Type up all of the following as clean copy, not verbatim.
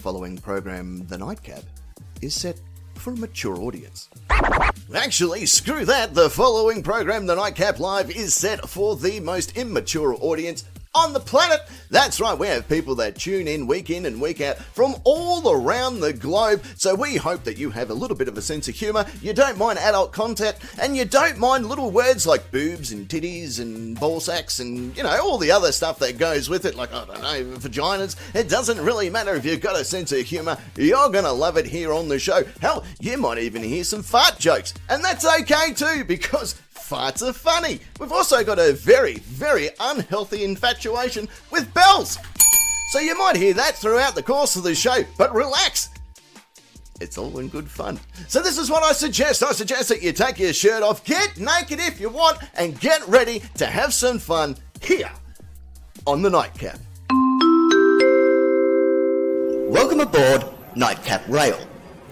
following program, The Nightcap, is set for a mature audience. Actually, screw that. The following program, The Nightcap Live, is set for the most immature audience on the planet. That's right, we have people that tune in and week out from all around the globe, so we hope that you have a little bit of a sense of humour, you don't mind adult content, and you don't mind little words like boobs and titties and ball sacks and, you know, all the other stuff that goes with it, like, I don't know, vaginas. It doesn't really matter if you've got a sense of humour, you're gonna love it here on the show. Hell, you might even hear some fart jokes, and that's okay too, because farts are funny. We've also got a very, very unhealthy infatuation with bells. So you might hear that throughout the course of the show, but relax. It's all in good fun. So this is what I suggest. I suggest that you take your shirt off, get naked if you want, and get ready to have some fun here on The Nightcap. Welcome aboard Nightcap Rail.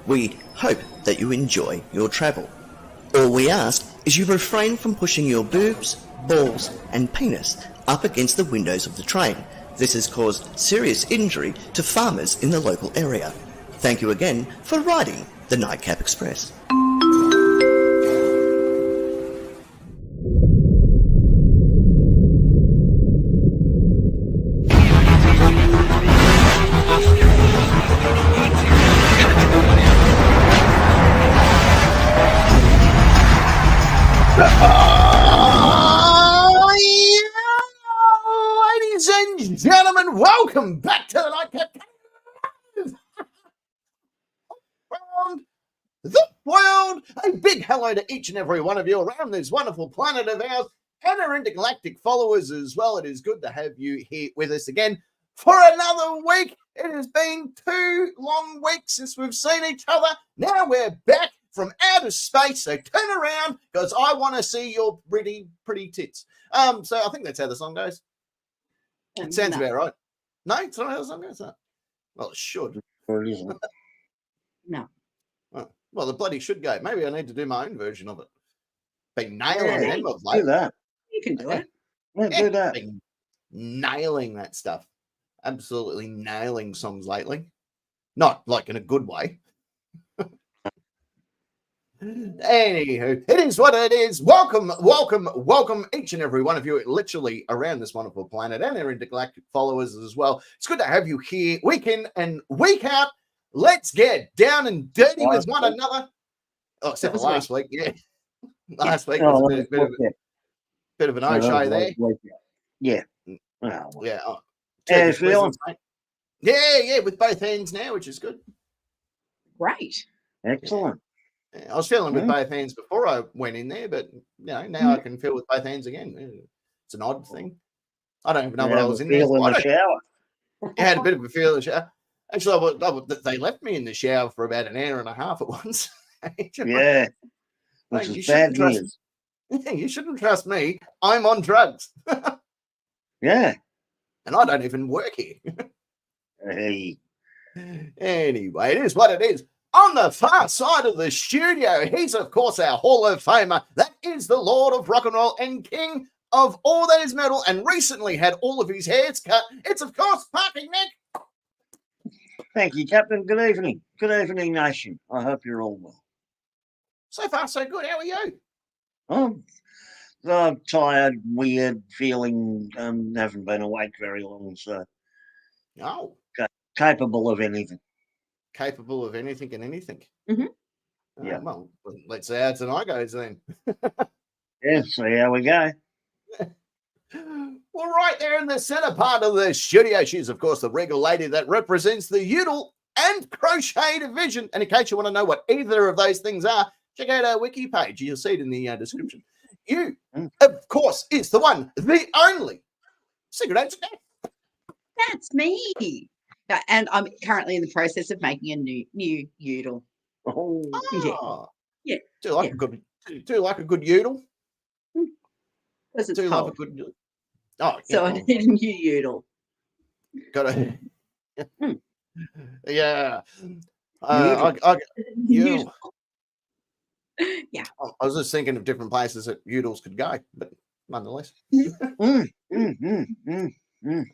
We hope that you enjoy your travel. All we ask is you refrain from pushing your boobs, balls and penis up against the windows of the train. This has caused serious injury to farmers in the local area. Thank you again for riding the Nightcap Express. Ladies and gentlemen, welcome back to the Nightcap. Around the world, a big hello to each and every one of you around this wonderful planet of ours and our intergalactic followers as well. It is good to have you here with us again for another week. It has been 2 long weeks since we've seen each other. Now we're back from outer space, so turn around because I want to see your pretty tits. So I think that's how the song goes. It sounds about right. No, it's not how the song goes. Well, it should. Or it isn't. No. Oh, well, the bloody should go. Maybe I need to do my own version of it. Been nailing them of late. Do that. You can do it. Yeah, do that. Been nailing that stuff. Absolutely nailing songs lately. Not like in a good way. Anywho, it is what it is. Welcome each and every one of you literally around this wonderful planet and our intergalactic followers as well. It's good to have you here week in and week out. Let's get down and dirty with one another. Oh, except for last week, yeah. Last week was a bit of an O-show there. Yeah. Yeah. Oh, Yeah, feeling. yeah, with both hands now, which is good. Great. Excellent. Yeah, I was feeling with both hands before I went in there, but you know, now I can feel with both hands again. It's an odd thing. I don't even know what I was in there. In the shower. I had a bit of a feel in the shower. Actually, they left me in the shower for about an hour and a half at once. Yeah. Which is bad news. You shouldn't trust me. I'm on drugs. Yeah. And I don't even work here. Hey. Anyway, it is what it is. On the far side of the studio, he's, of course, our Hall of Famer. That is the Lord of Rock and Roll and King of all that is metal, and recently had all of his hairs cut. It's, of course, Parking Nick. Thank you, Captain. Good evening. Good evening, nation. I hope you're all well. So far, so good. How are you? I'm tired, weird, feeling, haven't been awake very long, so Oh, capable of anything. capable of anything and anything. Mhm. Yeah. Well, let's see how tonight goes then. Yeah, see how we go. Well, right there in the center part of the studio, she's, of course, the regal lady that represents the Udall and Crochet division. And in case you want to know what either of those things are, check out our wiki page. You'll see it in the description. You, of course, is the one, the only Secret Agent. That's me. And I'm currently in the process of making a new Udall. Oh, Yeah. Do you like a good? Do you like a good Udall? Because it's Do you love a cold. good? Oh, So I need a new Udall. got a yeah. Udall. I was just thinking of different places that Udalls could go, but nonetheless, mm.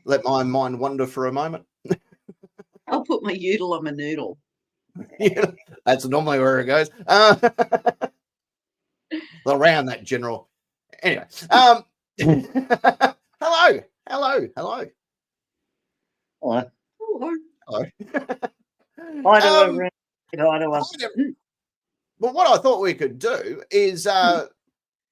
let my mind wander for a moment. I'll put put my udel on my noodle. Yeah, that's normally where it goes. Around that general. Anyway, hello. Hello. Oh, Hello. Hi to Um, everyone. Hi to us. Well, what I thought we could do is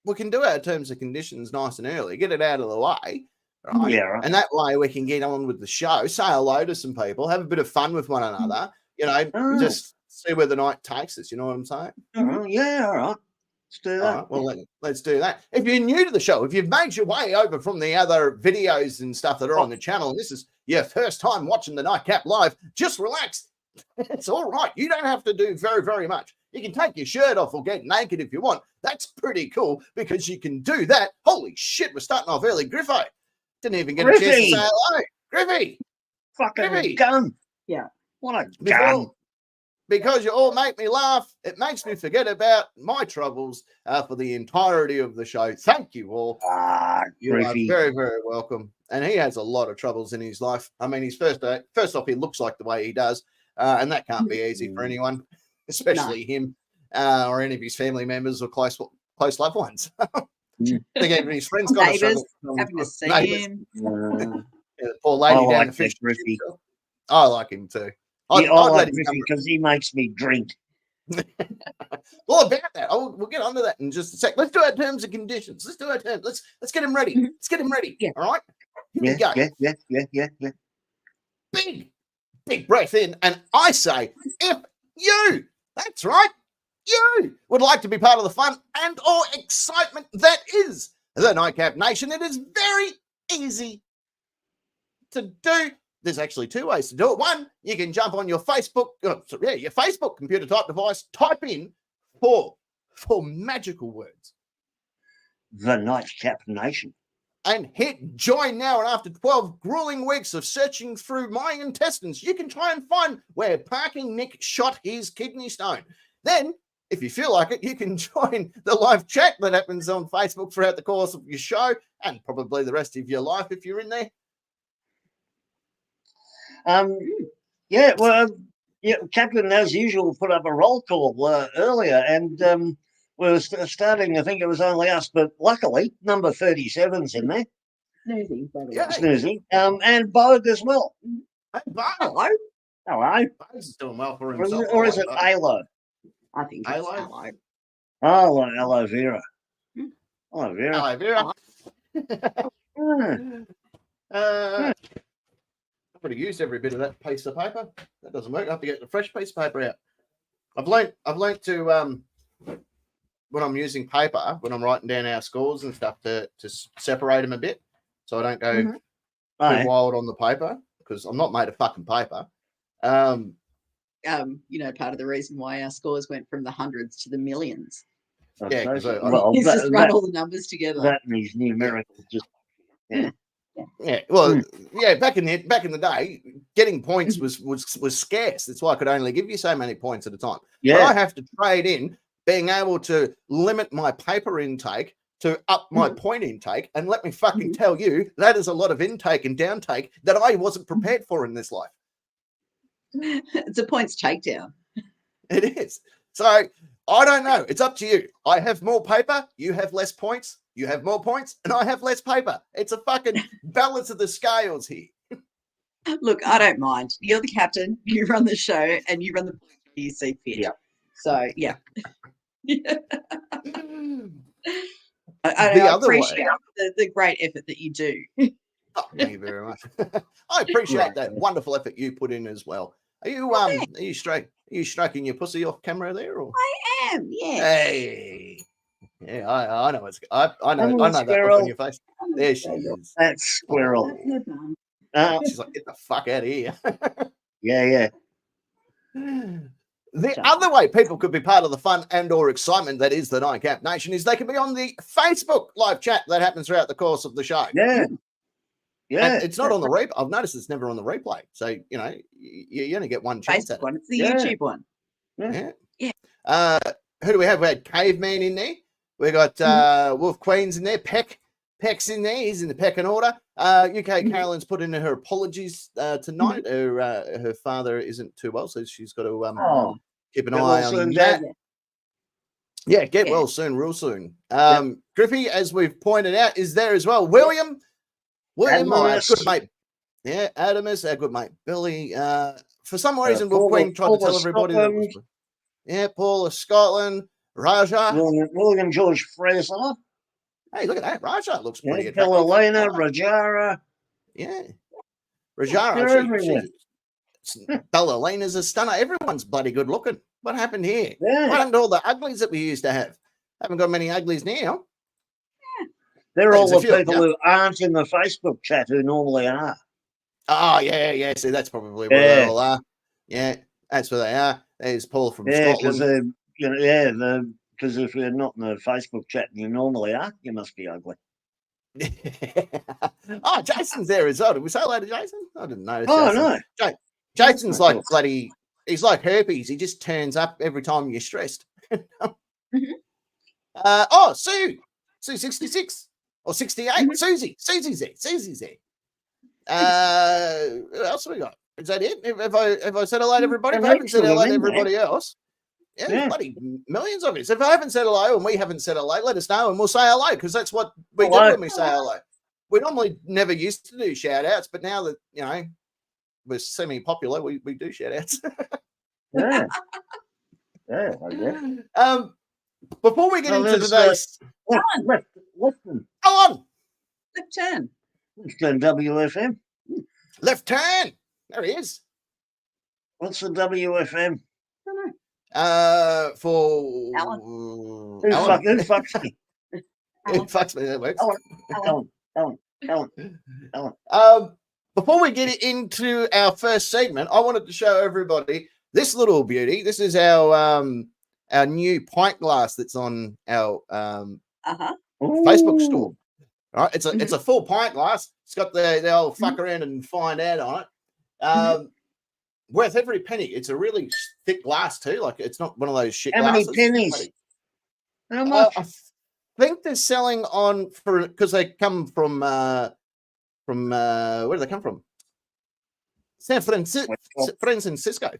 we can do our terms and conditions nice and early, get it out of the way, right? Yeah, right. And that way we can get on with the show, say hello to some people, have a bit of fun with one another, Oh. just see where the night takes us. You know what I'm saying? Yeah, all right. Let's do All that. right, well, let's do that. If you're new to the show, if you've made your way over from the other videos and stuff that are on the channel, and this is your first time watching the Nightcap Live, just relax. It's all right. You don't have to do very, very much. You can take your shirt off or get naked if you want. That's pretty cool because you can do that. Holy shit, we're starting off early. Griffo. Didn't even get a chance to Griffey. say hello. Griffy. Fucking Griffy. gun. Yeah. What a gun. Because you all make me laugh, it makes me forget about my troubles for the entirety of the show. Thank you all. You Griffey. are very, very welcome. And he has a lot of troubles in his life. I mean, first off, he looks like the way he does, and that can't be easy for anyone, especially him or any of his family members or close loved ones. I think even his friends got Neighbours having to see him. Yeah, the poor lady down the fish. Griffey. I like him too. I I'd like let him Griffey because he makes me drink. Well, about that, we'll get onto that in just a sec. Let's do our terms and conditions. Let's do our terms. Let's get him ready. Let's get him ready. Yeah. All right. Here we go. Yeah. Big breath in, and I say, if you, that's right, you would like to be part of the fun and or excitement that is the Nightcap Nation, it is very easy to do. There's actually two ways to do it. One, you can jump on your Facebook, your Facebook computer type device, type in four magical words. The Nightcap Nation. And hit join now. And after 12 grueling weeks of searching through my intestines, you can try and find where Parking Nick shot his kidney stone. Then, if you feel like it, you can join the live chat that happens on Facebook throughout the course of your show and probably the rest of your life if you're in there. Captain, as usual, put up a roll call earlier, and we were starting. I think it was only us, but luckily, number 37's in there. Snoozing, by the way. Yeah. Snoozing, and Bode as well. Hey, Bode. Hello. Bode's doing well for himself. Or is it Alo? I think it's hello. Aloe Vera. Aloe Vera. Hello, Vera. Yeah. I've got to use every bit of that piece of paper. That doesn't work. I have to get the fresh piece of paper out. I've learnt to when I'm using paper, when I'm writing down our scores and stuff, to separate them a bit, so I don't go too wild on the paper because I'm not made of fucking paper. Part of the reason why our scores went from the hundreds to the millions. Yeah, He's just run all the numbers together. That and these numericals just. Yeah. Yeah, well, yeah. Back in the day, getting points was scarce. That's why I could only give you so many points at a time. Yeah, but I have to trade in being able to limit my paper intake to up my point intake, and let me fucking tell you, that is a lot of intake and downtake that I wasn't prepared for in this life. It's a points takedown. It is. So I don't know. It's up to you. I have more paper. You have less points. You have more points, and I have less paper. It's a fucking balance of the scales here. Look, I don't mind. You're the captain. You run the show, and you run the points where you see fit. Yeah. So yeah. I appreciate the great effort that you do. Oh, thank you very much. I appreciate that wonderful effort you put in as well. Are you stroking your pussy off camera there? Or? I am, yeah. Hey. Yeah, I know I know that look on your face. There she is. That squirrel. She's like, get the fuck out of here. Yeah. The other way people could be part of the fun and or excitement that is the Nightcap Nation is they can be on the Facebook live chat that happens throughout the course of the show. Yeah. And it's not on the replay. I've noticed it's never on the replay. So, you only get one chance at it. It's the YouTube one. Yeah. Who do we have? We had Caveman in there. We got Wolf Queens in there. Peck. Peck's in there. He's in the pecking order. UK Carolyn's put in her apologies tonight. Her father isn't too well, so she's got to keep an eye on that. Yeah, get well soon, real soon. Griffey, as we've pointed out, is there as well. William, my good mate. Yeah, Adamus, our good mate Billy. For some reason, Wolf Queen tried to tell everybody that was. Yeah, Paul of Scotland, Raja. William George Fraser. Hey, look at that. Raja looks pretty attractive. Carolina, Rajara. Yeah. Rajara. Bellalena's a stunner. Everyone's bloody good looking. What happened here? Yeah. What happened to all the uglies that we used to have? Haven't got many uglies now. They're all the people who aren't in the Facebook chat who normally are. Oh, yeah. See, that's probably where they all are. Yeah, that's where they are. There's Paul from Scotland. Because if you're not in the Facebook chat and you normally are, you must be ugly. Oh, Jason's there as well. Did we say hello to Jason? I didn't notice. Oh, no. Jason's like bloody, he's like herpes. He just turns up every time you're stressed. Sue 66 or 68. Susie's there. Who else have we got? Is that it? Have I said hello to everybody? If I haven't said hello to everybody else, bloody millions of us. If I haven't said hello and we haven't said hello, let us know and we'll say hello, because that's what we do when we say hello. We normally never used to do shout outs, but now that we're semi-popular, we do shout outs. I guess. Before we get into today's left go on. Left turn. Left turn WFM. Left turn. There he is. What's the WFM? I don't know. For Alan. Who fucks me? Who fucks me? That works. Alan. Before we get into our first segment, I wanted to show everybody this little beauty. This is our new pint glass that's on our Facebook store. All right, it's a full pint glass. It's got the old fuck around and find out on it. Worth every penny. It's a really thick glass too. Like, it's not one of those shit glasses. How many pennies? How much? I think they're selling on because they come from where do they come from? San Francisco.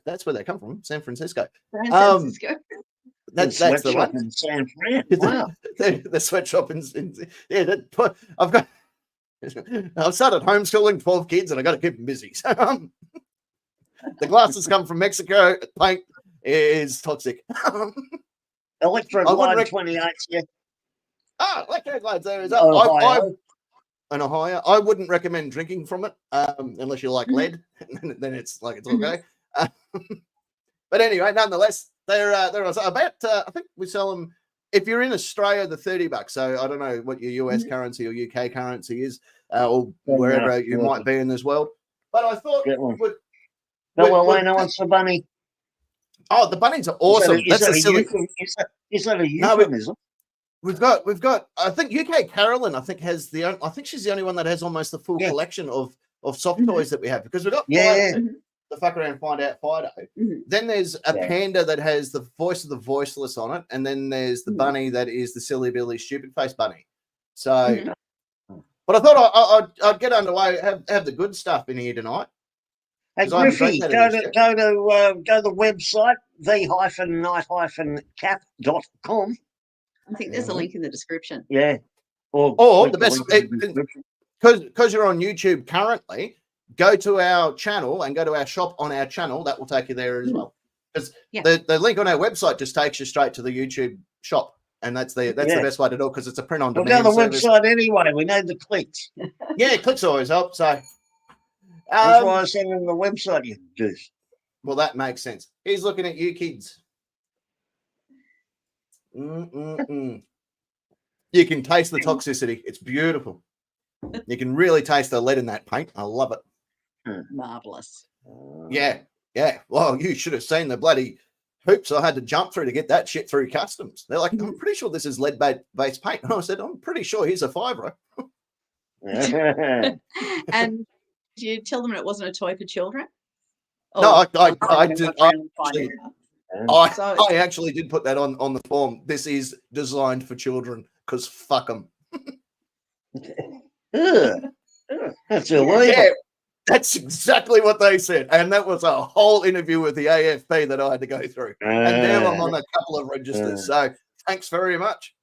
That's where they come from. San Francisco. San Francisco. That's the one. In San Fran. Wow. the sweatshop in I've started homeschooling 12 kids and I got to keep them busy. So the glasses come from Mexico. Paint is toxic. Electroglide 28. Yeah. Electroglide's there as well. In Ohio, I wouldn't recommend drinking from it unless you like lead. Then it's okay. But anyway, nonetheless, they're about. I think we sell them. If you're in Australia, the $30. So I don't know what your US currency or UK currency is, or wherever you might be in this world. But I thought, Elena wants the bunny. Oh, the bunnies are awesome. Is that a euphemism? We've got. I think UK Carolyn. I think she's the only one that has almost the full collection of soft toys that we have, because we've got the fuck around and find out Fido. Then there's a panda that has the voice of the voiceless on it, and then there's the bunny that is the silly Billy stupid face bunny. So, but I thought I'd get underway, have the good stuff in here tonight. Hey Griffey, go to the website the-night-cap.com. I think there's a link in the description. Yeah. Or the best, because you're on YouTube currently, go to our channel and go to our shop on our channel. That will take you there as well. Because the link on our website just takes you straight to the YouTube shop. And that's the best way to do it, because it's a print on demand. We'll go to the website anyway. We need the clicks. Yeah, clicks always help. So that's why I sent them the website, you juice. Well, that makes sense. He's looking at you kids. You can taste the toxicity. It's beautiful. You can really taste the lead in that paint. I love it. Marvelous. Yeah. Well, you should have seen the bloody hoops I had to jump through to get that shit through customs. They're like, I'm pretty sure this is lead-based paint. And I said, I'm pretty sure here's a fibre. And did you tell them it wasn't a toy for children? No, I did. I actually did put that on the form. This is designed for children, because fuck them. Ugh. Ugh, that's illegal. Yeah, that's exactly what they said. And that was a whole interview with the AFP that I had to go through. And now I'm on a couple of registers. So thanks very much.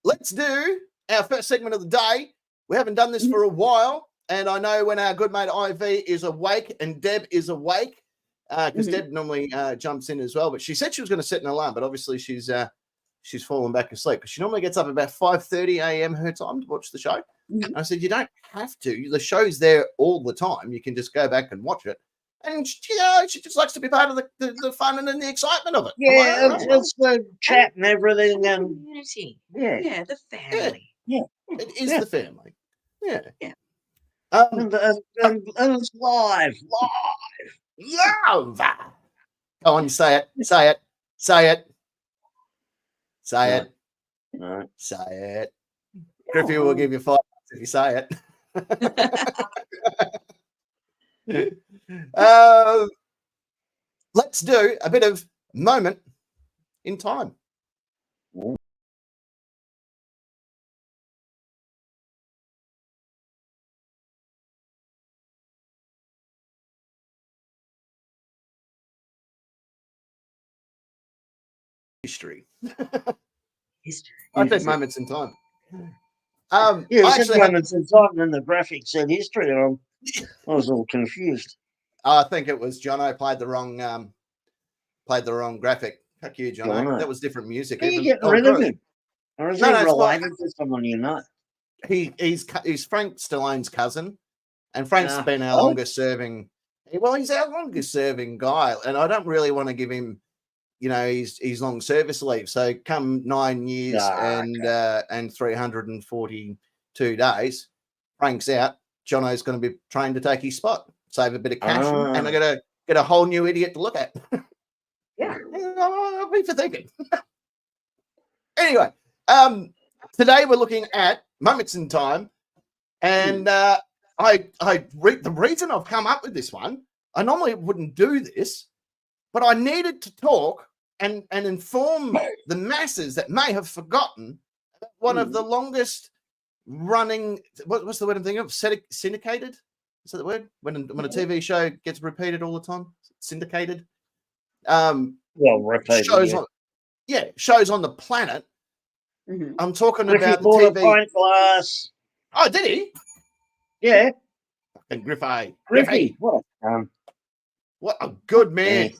Let's do our first segment of the day. We haven't done this for a while. And I know when our good mate Ivy is awake and Deb is awake, because Deb normally jumps in as well. But she said she was going to set an alarm, but obviously she's fallen back asleep because she normally gets up about 5:30 a.m. her time to watch the show. And I said, you don't have to. The show's there all the time. You can just go back and watch it. And she just likes to be part of the fun and the excitement of it. Yeah, it's the chat and everything. And Community. yeah, Yeah, the family. yeah, it is the family. Yeah. Yeah. And it's live. Love. Go on, say it. Say it. Say it. Say it. No. Say it. Griffey will give you 5 if you say it. Let's do a bit of moment in time. History. I said moments in time. Yeah, I it said moments in time, and the graphic said history, and I was all confused. I think it was Jono played the wrong graphic. Fuck you, Jono. That was different music. Are you getting rid of him? Or is he related to someone you know? He's Frank Stallone's cousin, and Frank's been our longest serving. Well, he's our longest serving guy, and I don't really want to give him, his long service leave. So come 9 years and 342 days, Frank's out. Jono's going to be trained to take his spot, save a bit of cash, and I got to get a whole new idiot to look at. Yeah, I'll be for thinking. Anyway, today we're looking at moments in time, and the reason I've come up with this one, I normally wouldn't do this, but I needed to talk and inform the masses that may have forgotten one of the longest running. What's the word I'm thinking of? Syndicated. Is that the word? When a TV show gets repeated all the time, syndicated. Repeated. Shows on the planet. I'm talking about the TV. TV. Glass. Oh, did he? Yeah. And Griffey. What a good man. Yeah.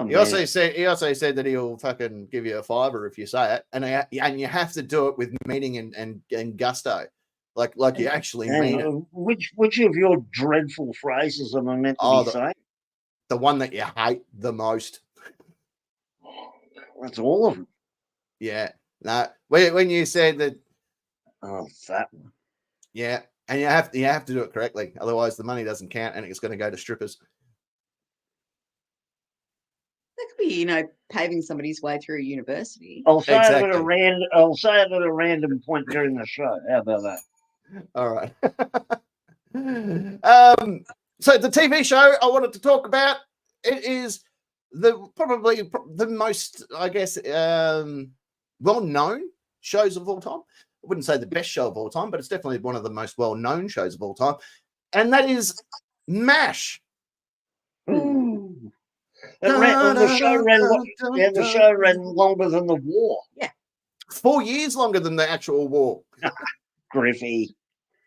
He also said that he'll fucking give you a $5 if you say it, and you have to do it with meaning and gusto, like you actually mean it. Which of your dreadful phrases am I meant to be saying? The one that you hate the most. That's all of them. Yeah. No. When you said that. Oh, that one. Yeah, and you have to do it correctly, otherwise the money doesn't count, and it's going to go to strippers. That could be, paving somebody's way through university. I'll say it at a random point during the show. How about that? All right. So the TV show I wanted to talk about, it is probably the most, I guess, well-known shows of all time. I wouldn't say the best show of all time, but it's definitely one of the most well-known shows of all time, and that is MASH. Ooh. The show ran longer than the war. Yeah. 4 years longer than the actual war. Griffey.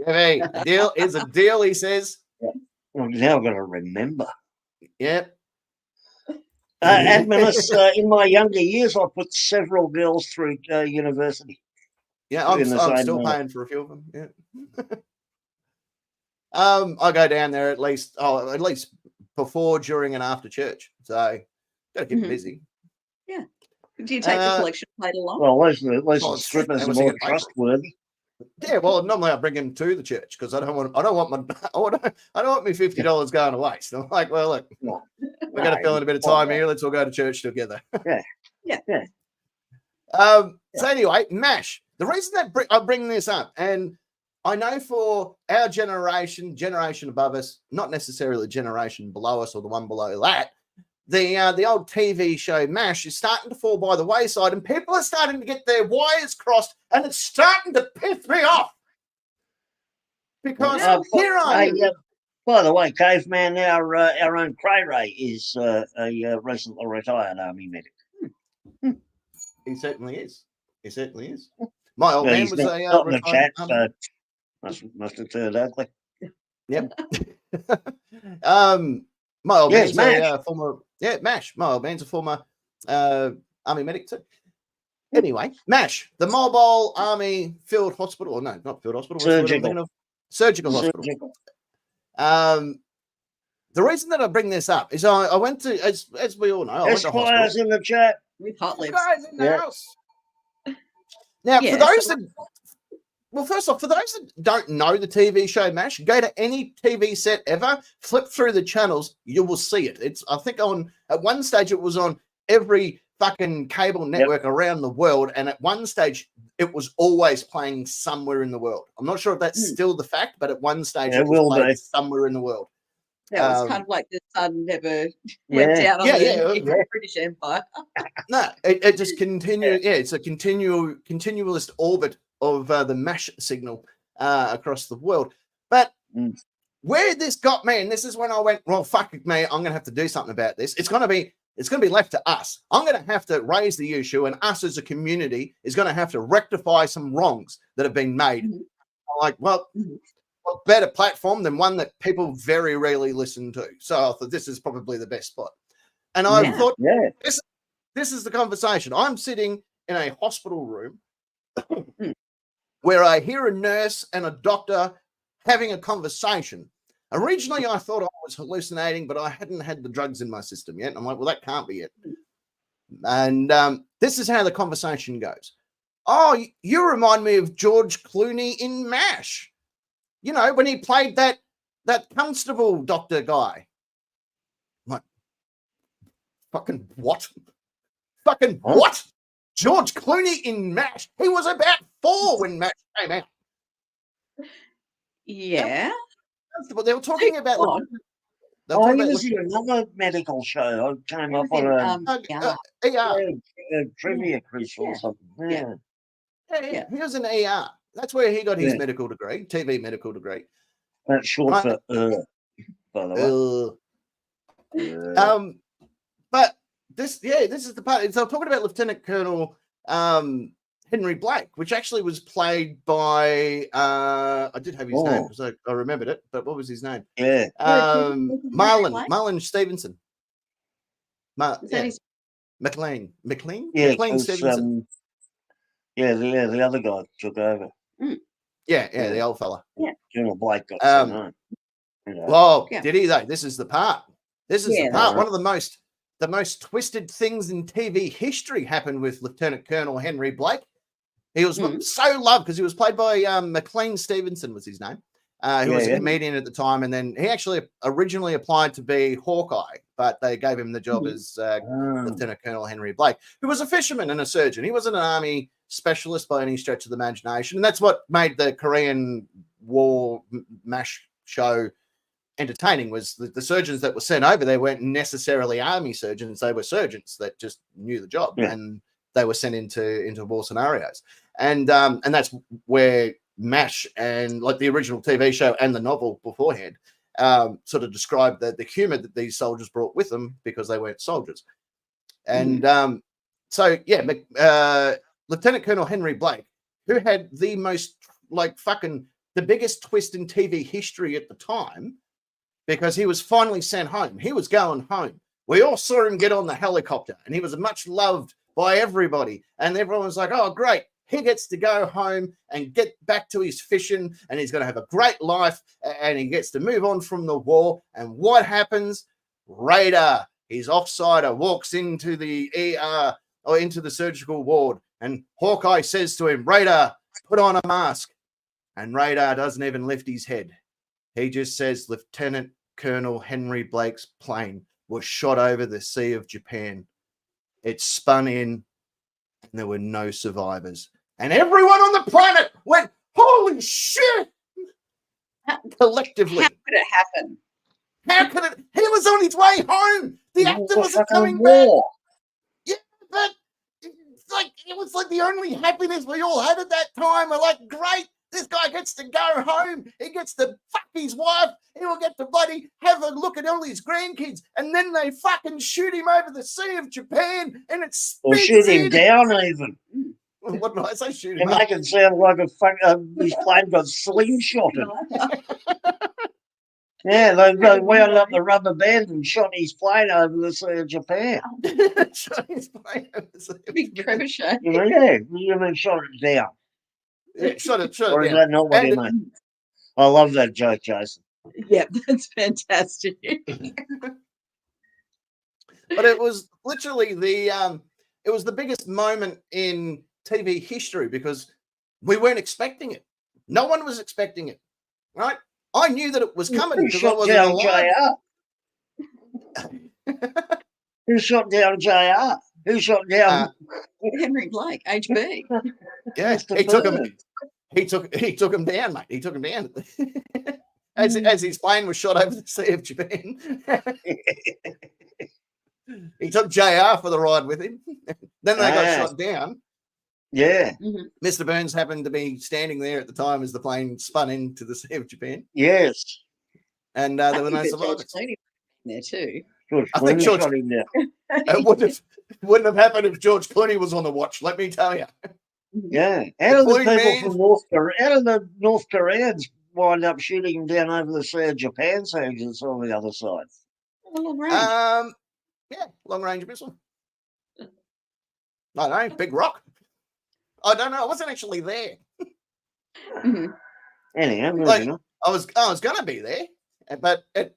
Hey, a deal is a deal, he says. Yeah. Well, now I've got to remember. Yep. Adminis, in my younger years, I put several girls through university. Yeah, I'm still paying for a few of them. Yeah. I go down there at least before, during, and after church. So got to keep busy. Yeah. Do you take the collection plate along? Well, at least the strippers are more trustworthy. Yeah, well, normally I bring them to the church because I don't want my $50 going to waste. I'm like, well, look, we're going to fill in a bit of time here. Let's all go to church together. Yeah. So anyway, MASH. The reason that I bring this up, and I know for our generation above us, not necessarily the generation below us or the one below that, the old TV show MASH is starting to fall by the wayside, and people are starting to get their wires crossed, and it's starting to piss me off. Because here I am. By the way, Caveman, our own Cray Ray is a recently retired army medic. He certainly is. He certainly is. My old man He's was not in the chat, retired so must have turned ugly. Yep. My old Yes, man's MASH. a former MASH. My old man's a former army medic too. Anyway, MASH, the Mobile Army Field Hospital, or no, not Field Hospital, Surgical Hospital. Surgical. The reason that I bring this up is I went to, as we all know, I went to hospital. Esquire's in the chat. With hot lips. Guys in the Yeah. house. Now, Yeah, for those that, well, first off, for those that don't know the TV show MASH, go to any TV set ever, flip through the channels, you will see it. It's, I think at one stage it was on every fucking cable network around the world, and at one stage it was always playing somewhere in the world. I'm not sure if that's still the fact, but at one stage it was played somewhere in the world. That was kind of like the sun never went down on the British Empire. No, it just continues. Yeah, it's a continualist orbit of the MASH signal across the world. But where this got me, and this is when I went, well, fuck it, me, I'm going to have to do something about this. It's going to be left to us. I'm going to have to raise the issue, and us as a community is going to have to rectify some wrongs that have been made. Like, well, what better platform than one that people very rarely listen to? So I thought this is probably the best spot. And I thought, this is the conversation. I'm sitting in a hospital room where I hear a nurse and a doctor having a conversation. Originally, I thought I was hallucinating, but I hadn't had the drugs in my system yet. And I'm like, well, that can't be it. And this is how the conversation goes. Oh, you remind me of George Clooney in MASH. You know, when he played that constable doctor guy. I'm like, fucking what? Fucking what? George Clooney in MASH. He was about 4 when MASH came out. Yeah. They were talking about. He was in another medical show. I came up on a trivia quiz or something. Yeah. He was in ER. That's where he got his medical degree, TV medical degree. That's short for by the way. But this is the part. So I'm talking about Lieutenant Colonel Henry Blake, which actually was played by I did have his name because I remembered it, but what was his name? Marlon Stevenson. McLean Stevenson. The other guy took over. The old fella. Colonel Blake got some name. Well, did he though? This is the part. The part. One of the most twisted things in TV history happened with Lieutenant Colonel Henry Blake. He was so loved because he was played by McLean Stevenson was his name. Who was a comedian at the time, and then he actually originally applied to be Hawkeye, but they gave him the job as Lieutenant Colonel Henry Blake, who was a fisherman and a surgeon. He wasn't an army specialist by any stretch of the imagination, and that's what made the Korean War MASH show entertaining. Was the surgeons that were sent over there weren't necessarily army surgeons; they were surgeons that just knew the job, and they were sent into war scenarios, and that's where MASH and like the original TV show and the novel beforehand sort of described the humor that these soldiers brought with them because they weren't soldiers. And Lieutenant Colonel Henry Blake, who had the most the biggest twist in TV history at the time, because he was finally sent home. He was going home. We all saw him get on the helicopter, and he was much loved by everybody. And everyone was like, oh, great. He gets to go home and get back to his fishing, and he's going to have a great life, and he gets to move on from the war. And what happens? Raider, his offsider, walks into the ER or into the surgical ward, and Hawkeye says to him, Raider, put on a mask. And Raider doesn't even lift his head. He just says, Lieutenant Colonel Henry Blake's plane was shot over the Sea of Japan. It spun in, and there were no survivors. And everyone on the planet went, holy shit! Collectively. How could it happen? How could it? He was on his way home. The actor of us are fucking coming back. war. Yeah, but it was like the only happiness we all had at that time. We're like, great, this guy gets to go home. He gets to fuck his wife. He will get to bloody have a look at all his grandkids. And then they fucking shoot him over the Sea of Japan and it spins Or shoot him in. down even. What did I say? Shoot You him up? make it sound like his plane got slingshotted. Yeah, they wound up the rubber band and shot his plane over the Sea of Japan. Shot his plane over the Sea of Big Japan. trebuchet. Yeah, you mean shot it down. Yeah, shot it Or is down. that not what you mean? I love that joke, Jason. Yep, that's fantastic. But it was literally it was the biggest moment in TV history because we weren't expecting it. No one was expecting it, right? I knew that it was coming Who because I shot wasn't down alive. JR? Who shot down JR? Who shot down Henry Blake, HB. Yeah, Mr. he took him. Burns? He took him down, mate. He took him down as his plane was shot over the Sea of Japan. He took JR for the ride with him. Then they got shot down. Yeah. Mr. Burns happened to be standing there at the time as the plane spun into the Sea of Japan. Yes. And there were no survivors. There too. George I think Clooney George- shot him down. It wouldn't have happened if George Clooney was on the watch, let me tell you. Yeah. How did the Clooney people man- from North Korea, how did the North Koreans wind up shooting him down over the Sea of Japan so he's on the other side? Long range. Yeah, long range missile. I don't know, big rock. I don't know. I wasn't actually there. Anyhow, Like, moving on. I was gonna be there, but it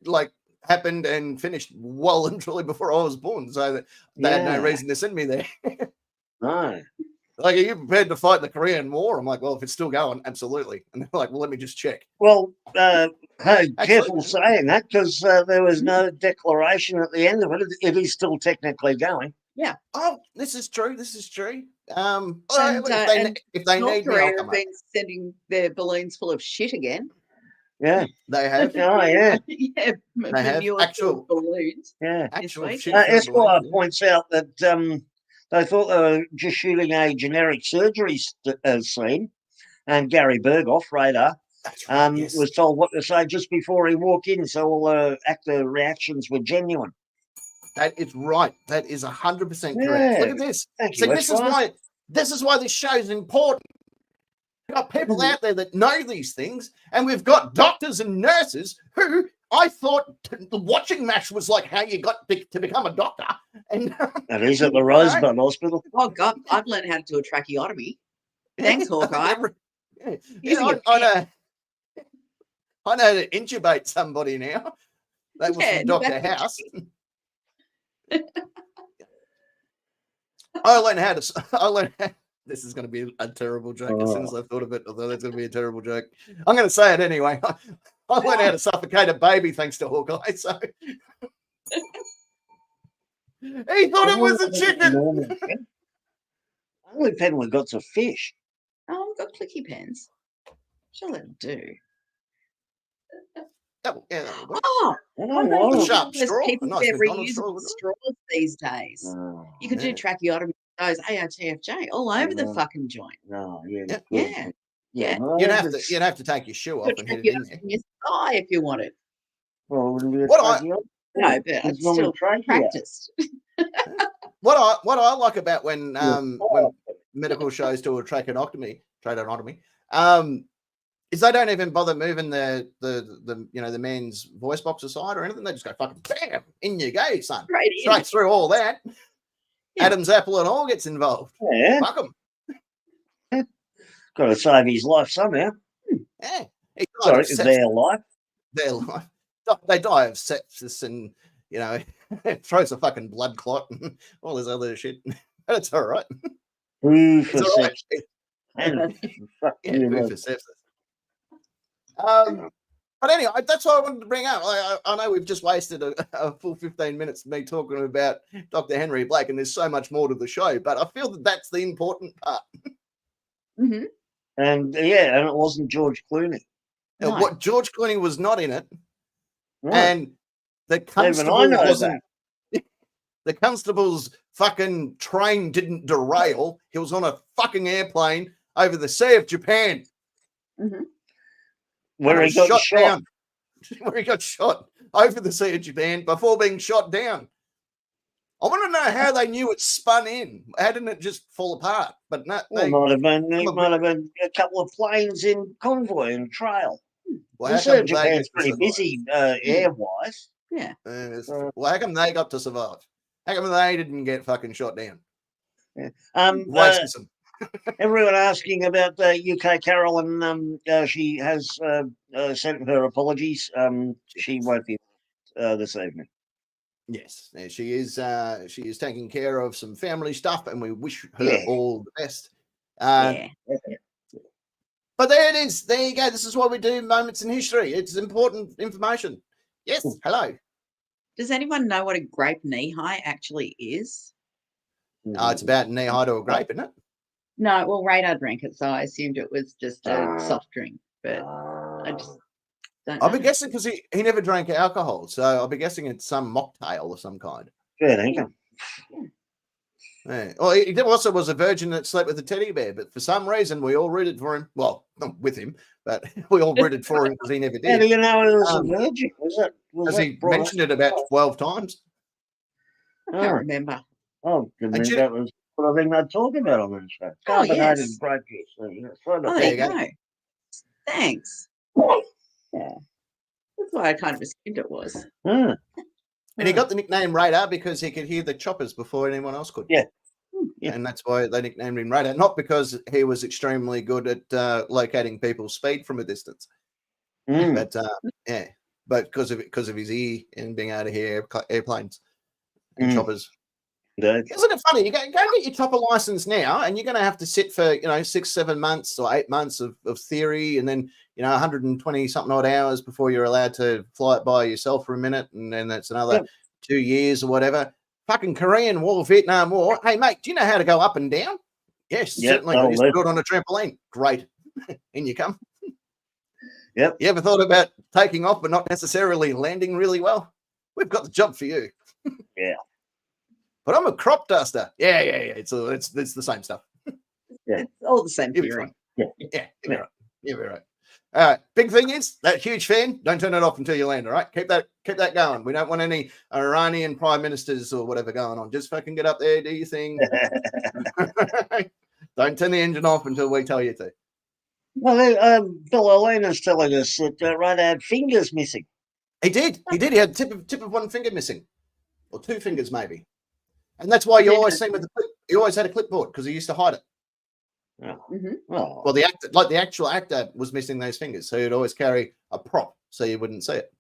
happened and finished well and truly before I was born. So that they had no reason to send me there. No. Like, are you prepared to fight the Korean War? I'm like, well, if it's still going, absolutely. And they're like, well, let me just check. Well, hey, careful Actually- saying that because there was no declaration at the end of it. It is still technically going. Oh, this is true. This is true. And, If they North need me, I'll Korea come have been sending their balloons full of shit again. Yeah. up. They have Oh, yeah. Yeah, They have manure actual- filled balloons. Yeah. actual week. shit. filled Esquire balloons. points out that they thought they were just shooting a generic surgery scene, and Gary Berghoff, radar, That's right, yes. was told what to say just before he walked in, so all the actor reactions were genuine. That is right. That is 100% correct. Yeah. Look at this. Thank See, you, this is Esquire. why this show is important. We've got people out there that know these things, and we've got doctors and nurses who I thought the watching MASH was like how you got to become a doctor. And That is at the Rosebud Hospital. Oh God, I've learned how to do a tracheotomy. Thanks, Hawkeye. Yeah, Using a I know how to intubate somebody now. That was from Dr. that's House. I learned how to. This is going to be a terrible joke. As soon as I thought of it, although that's going to be a terrible joke, I'm going to say it anyway. I learned how to suffocate a baby thanks to Hawkeye. So he thought it was a chicken. Only pen we got's a fish. Oh, I've got clicky pens. Shall let it do? That'll work. Oh, I I don't don't know. think Sharp there's straw, people a nice that are McDonald's straw, reusable wouldn't it? straws these days. No, You could do Yeah. tracheotomy, those ARTFJ all over the Yeah. fucking joint. no, yeah, Yeah. good. Yeah. Yeah, Yeah. well, You'd have to take your shoe off Put and hit it in there. tracheotomy in your thigh if you wanted. well, it wouldn't be a What I- tracheotomy. No, but It's it's normally still trachea. practiced. What I like about when medical shows do a tracheotomy, is they don't even bother moving the the man's voice box aside or anything. They just go fucking bam, in you go, son. Straight in. Straight through all that. Yeah. Adam's apple and all gets involved. Yeah, Fuck 'em. got to save his life somehow. Yeah. He died Sorry, of it's sepsis, their life. their life. They die of sepsis and it throws a fucking blood clot and all this other shit. But it's all right. Who for It's all right. sex? And fuck Yeah, you, food love. for sepsis. But anyway, that's what I wanted to bring up. I know we've just wasted a full 15 minutes of me talking about Dr. Henry Blake, and there's so much more to the show, but I feel that that's the important part. Mm-hmm. And and it wasn't George Clooney. No. What George Clooney was not in it, Right. and the Even I constable know wasn't. The constable's fucking train didn't derail. He was on a fucking airplane over the Sea of Japan. Mhm. Where he got shot. down. Where he got shot over the Sea of Japan before being shot down. I want to know how they knew it spun in. How didn't it just fall apart? But no, It might have been a couple of planes in convoy and trail. well, The how Sea come of they get Japan's to pretty survive? busy air-wise. Yeah. Well, how come they got to survive? How come they didn't get fucking shot down? Yeah. Racism. Everyone asking about UK Carolyn. She has sent her apologies. She won't be this evening. Yes, she is. She is taking care of some family stuff, and we wish her Yeah. all the best. Yeah. But there it is. There you go. This is what we do. Moments in history. It's important information. Yes. Hello. Does anyone know what a grape knee high actually is? It's about knee high to a grape, isn't it? No, well, Radar drank it, so I assumed it was just a soft drink, but I just don't know. I'll be guessing because he never drank alcohol, so I'll be guessing it's some mocktail of some kind. Yeah, thank you. Yeah. Well, he also was a virgin that slept with a teddy bear, but for some reason we all rooted for him. Well, not with him, but we all rooted for him because he never How do did. you know he was a virgin? Because he mentioned it about 12 times. I can't remember. Oh, goodness, that was what I think they'd talk about on this show. Oh, Carbonated yes. grape juice. Oh, there you go. Thanks. Yeah. That's why I kind of assumed it was. Hmm. And he got the nickname Radar because he could hear the choppers before anyone else could. Yeah. Yeah. And that's why they nicknamed him Radar. Not because he was extremely good at locating people's speed from a distance. But yeah, but because of his ear and being able to hear airplanes and choppers. Yeah. Isn't it funny? You go get your chopper license now, and you're going to have to sit for 6-7 months or 8 months of theory, and then 120 something odd hours before you're allowed to fly it by yourself for a minute, and then that's another 2 years or whatever. Fucking Korean War, Vietnam War. Hey mate, do you know how to go up and down? Yes, certainly. I used to do it on a trampoline. Great, in you come. Yep. You ever thought about taking off but not necessarily landing really well? We've got the job for you. Yeah. But I'm a crop duster. Yeah. It's the same stuff. Yeah. It's all the same theory. Yeah, you'll be right. All right. Big thing is that huge fan. Don't turn it off until you land. All right. Keep that going. We don't want any Iranian prime ministers or whatever going on. Just fucking get up there, do your thing. Don't turn the engine off until we tell you to. Well, Bill Olena's telling us that Radar had fingers missing. He did. He had tip of one finger missing, or 2 fingers maybe. And that's why you always see with he always had a clipboard because he used to hide it. Well, the actor, the actual actor, was missing those fingers, so he'd always carry a prop so you wouldn't see it.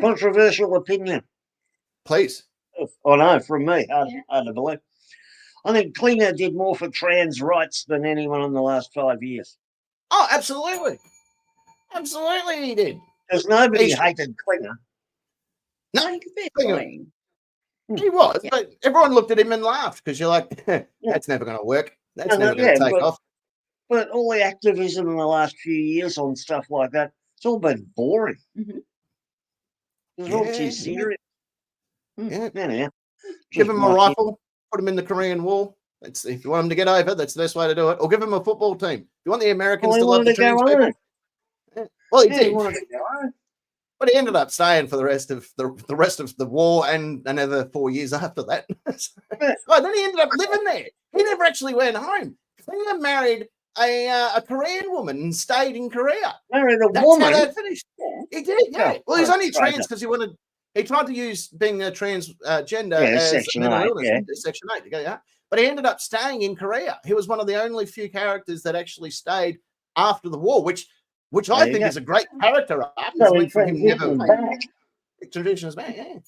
Controversial opinion. Please. Oh no, from me, hard to believe. I think Klinger did more for trans rights than anyone in the last 5 years. Oh, absolutely, he did. Because nobody hated Klinger. No, he was, but everyone looked at him and laughed because you're like, that's never going to work. That's never going to take off. But all the activism in the last few years on stuff like that, it's all been boring. It's all too serious. Yeah. Give him a rifle, put him in the Korean War. If you want him to get over, that's the best way to do it. Or give him a football team. If you want the Americans to love the trans people. Well, he did. But he ended up staying for the rest of the war and another 4 years after that. Then he ended up living there. He never actually went home. Klinger married a Korean woman and stayed in Korea. Married a woman. That's how that finished. He did, yeah. Well, he's only trans because he tried to use being a transgender as Section mental 8, illness, Section 8. But he ended up staying in Korea. He was one of the only few characters that actually stayed after the war, which I think is a great character arc. So he transitions back. Transitions back, yeah.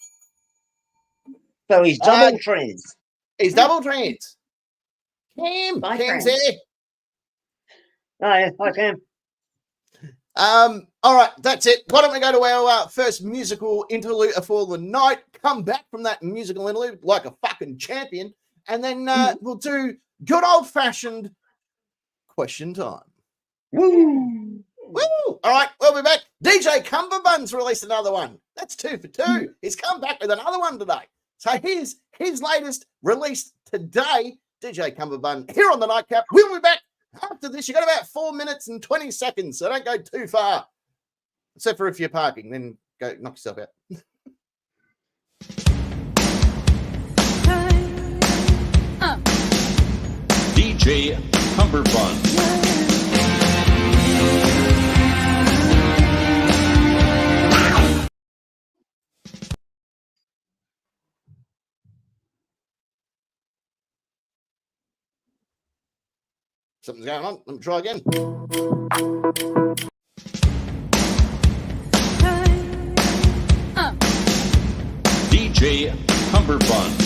So he's double trans. He's double trans. Cam's there. Oh, yeah, I can. All right, that's it. Why don't we go to our first musical interlude for the night? Come back from that musical interlude like a fucking champion, and then we'll do good old-fashioned question time. Woo! Woo! All right, we'll be back. DJ Cumberbund's released another one. That's 2 for 2. He's come back with another one today. So here's his latest, released today. DJ Cumberbund here on the Nightcap. We'll be back after this. You got about 4 minutes and 20 seconds, so don't go too far. Except for if you're parking, then go knock yourself out. DJ Cumberbund. Something's going on. Let me try again. DJ Cumberbund.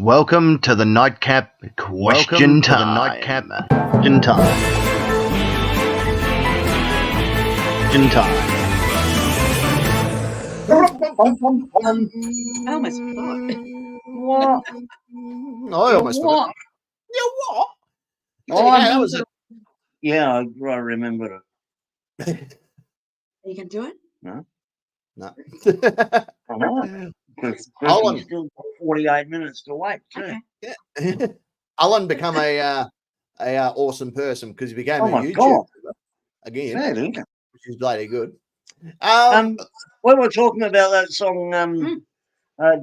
Welcome to the Nightcap Question Time. Question Time. Question Time. I almost forgot. What? I almost forgot. What? Yeah, what? Oh, There you go, that was it. Yeah, I remember it. Are you going to do it? No. I know. Alan. Chrissy's still got 48 minutes to wait, too. Okay. Alan become a awesome person because he became Oh a my YouTuber God. again, Fair dinkum. which is bloody good. We were talking about that song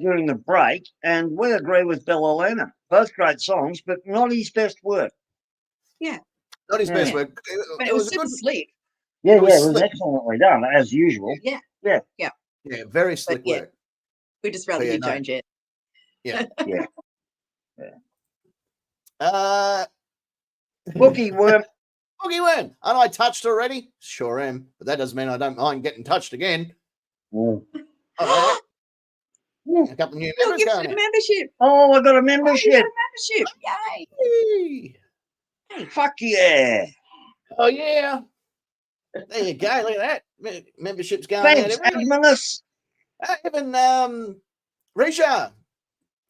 during the break, and we agree with Bellalena. Both great songs, but not his best work. Not his best Yeah. work. But It was a super good, slick. Yeah, It was it was slick. excellently done, as usual. Yeah. yeah, very slick yeah. work. We just rather But yeah, you no. don't yet. Yeah. Yeah. Boogie Bookieworm. Worm. And I touched already? Sure am. But that doesn't mean I don't mind getting touched again. Oh, All right. A couple of new We'll members give going you a out. membership. I got a Oh, you membership. got a membership. Yay. Yay. Fuck yeah. Oh, yeah. There you go. Look at that. Memberships going out Thanks, everywhere. Adminus. Even Risha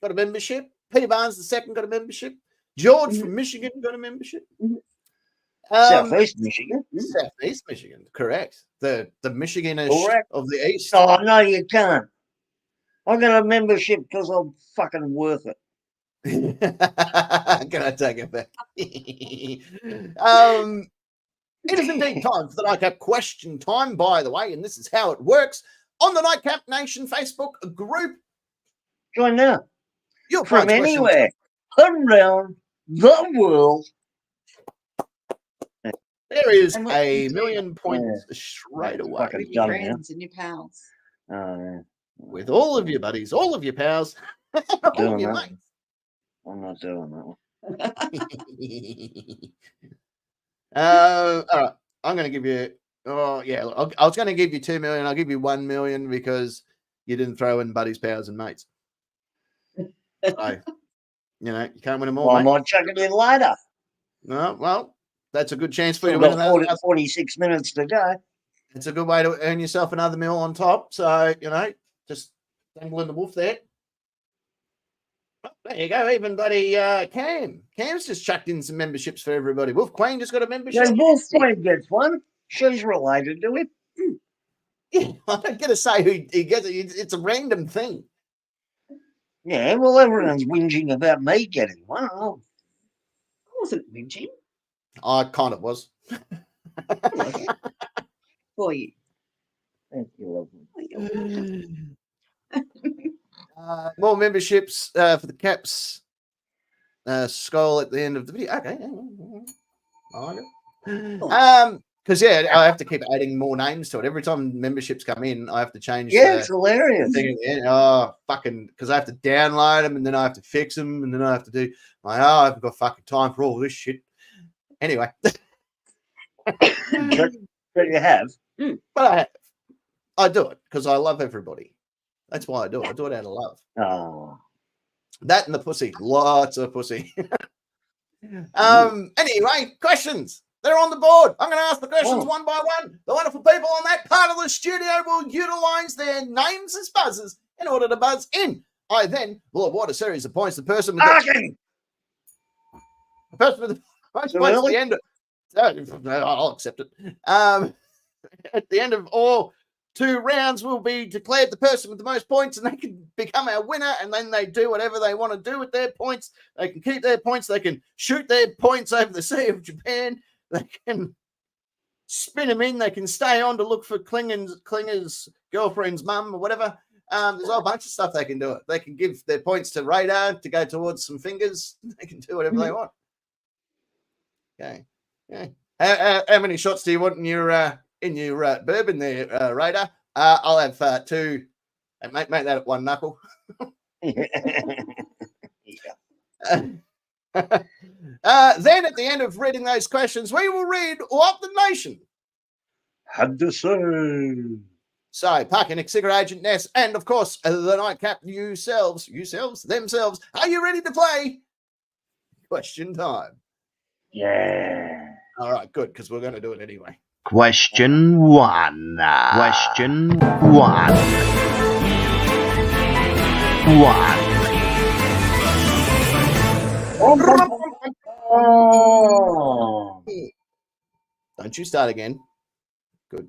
got a membership. Peter Barnes II got a membership. George from Michigan got a membership. Southeast Michigan. Southeast Michigan, correct. The Michiganish Correct. of the East. Oh, no, you can't. I got a membership because I'm fucking worth it. Can I take it back? It is indeed time for the Nightcap Question Time, by the way, and this is how it works on the Nightcap Nation Facebook group. Join now. You'll From find questions. anywhere around the world. There is And look, a you do. million points straight Yeah, away fucking With your done now. friends and your pals. with all of your buddies, all of your pals, all of Doing your that. mates. I'm not doing that one. All right, I'm going to give you. Oh yeah, I was going to give you 2 million. I'll give you 1 million because you didn't throw in buddies, pals, and mates. So, you can't win them all. Well, I mate. might chuck it in later. No, well, that's a good chance for you Still to win got another. 46 minutes to go. It's a good way to earn yourself another mil on top. So just dangling the wolf there. Oh, there you go. Even bloody Cam's just chucked in some memberships for everybody. Wolf Queen just got a membership. Yeah, Wolf Queen gets one. She's related to him. Yeah, I don't get to say who he gets. It's a random thing. Yeah, well, everyone's whinging about me getting one. Oh, I wasn't whinging I kind of was. for you. thank you, lovely. Oh, you're welcome. More memberships for the Caps skull at the end of the video. Okay. I like it. Because I have to keep adding more names to it. Every time memberships come in, I have to change. Yeah, it's hilarious. thing again. Oh, fucking! Because I have to download them and then I have to fix them and then I have to do. I haven't got fucking time for all this shit. Anyway, But you have. but I do it because I love everybody. That's why I do it. I do it out of love. Oh. That and the pussy. Lots of pussy. Anyway, questions. They're on the board. I'm going to ask the questions one by one. The wonderful people on that part of the studio will utilize their names as buzzers in order to buzz in. I then will award a series of points to the person with the person with the most points at the end. I'll accept it. At the end of all 2 rounds will be declared the person with the most points, and they can become our winner, and then they do whatever they want to do with their points. They can keep their points. They can shoot their points over the Sea of Japan. They can spin them in. They can stay on to look for Klinger's girlfriend's mum or whatever. There's a whole bunch of stuff they can do. They can give their points to Radar to go towards some fingers. They can do whatever they want. Okay. Yeah. How many shots do you want in your bourbon there, Radar? I'll have 2. Make that at 1 knuckle. Then at the end of reading those questions, we will read what the nation Had to say. So, Parker, Nick, Cigarette Agent, Ness, and of course, the Nightcap, themselves. Are you ready to play? Question time. Yeah. All right, good, because we're going to do it anyway. Question 1. Question 1. 1. Oh. Don't you start again. Good.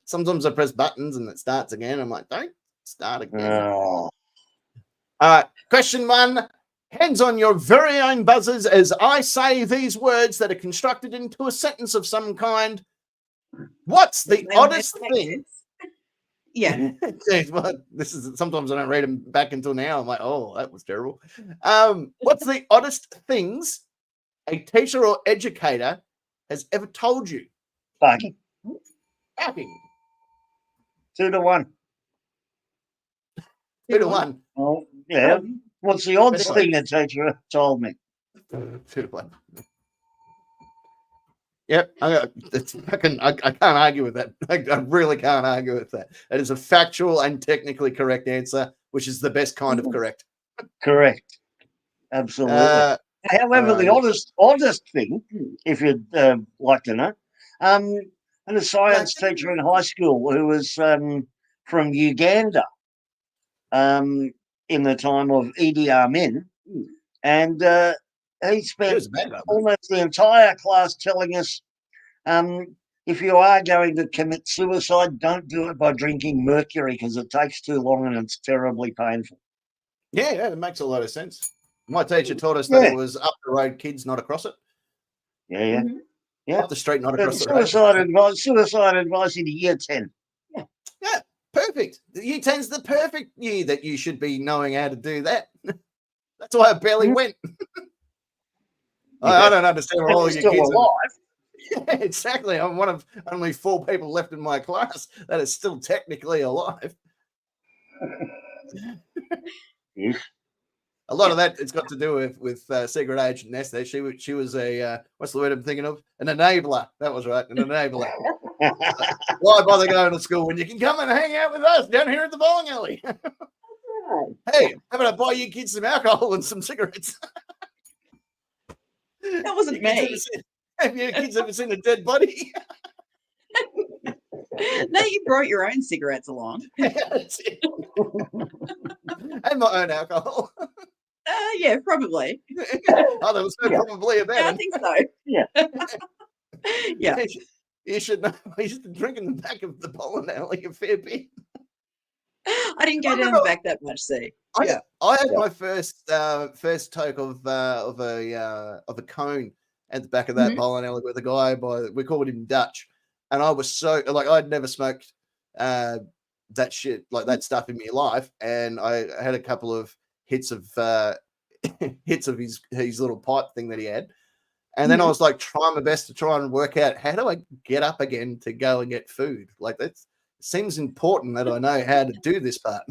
Sometimes I press buttons and it starts again. I'm like, don't start again. Oh. All right, question 1. Hands on your very own buzzers as I say these words that are constructed into a sentence of some kind. What's the They all oddest make thing? sense. Yeah. Well, this is sometimes I don't read them back until now. I'm like, oh, that was terrible. What's the oddest things a teacher or educator has ever told you? Fucking. Fucking. 2 to 1. 2 to 1. Oh, yeah. What's the oddest Better thing the teacher told me? 2 to 1. Yep, I can't argue with that. I really can't argue with that. It is a factual and technically correct answer, which is the best kind of correct. Correct. Absolutely. However, the oddest thing, if you'd like to know, I had a science teacher in high school who was from Uganda in the time of Idi Amin, and he spent almost the entire class telling us, if you are going to commit suicide, don't do it by drinking mercury because it takes too long and it's terribly painful. Yeah, that makes a lot of sense. My teacher taught us that it was up the road kids, not across it. Yeah. Up the street, not across the road. Suicide advice in year 10. Yeah, perfect. Year 10's the perfect year that you should be knowing how to do that. That's why I barely went. I don't understand why all your kids alive. Yeah, exactly. I'm one of only 4 people left in my class that is still technically alive. Yes. A lot of that it's got to do with Secret Agent Nesta. She was a what's the word I'm thinking of? An enabler. That was right, an enabler. Why bother going to school when you can come and hang out with us down here at the bowling alley? Hey, how about I buy you kids some alcohol and some cigarettes? That wasn't me. Have your kids ever seen a dead body? No, you brought your own cigarettes along. That's it. And my own alcohol. Yeah, probably. Oh, there was no probably about it. I think so. Yeah. Yeah. You should know. I used to drink in the back of the bowling alley a fair bit. I didn't go down the back that much, see. I had my first toke of a cone at the back of that bowling alley with a guy we called him Dutch, and I was so like I'd never smoked that shit like that stuff in my life, and I had a couple of hits of his little pipe thing that he had, and then I was like trying my best to try and work out how do I get up again to go and get food. Like that seems important that I know how to do this part.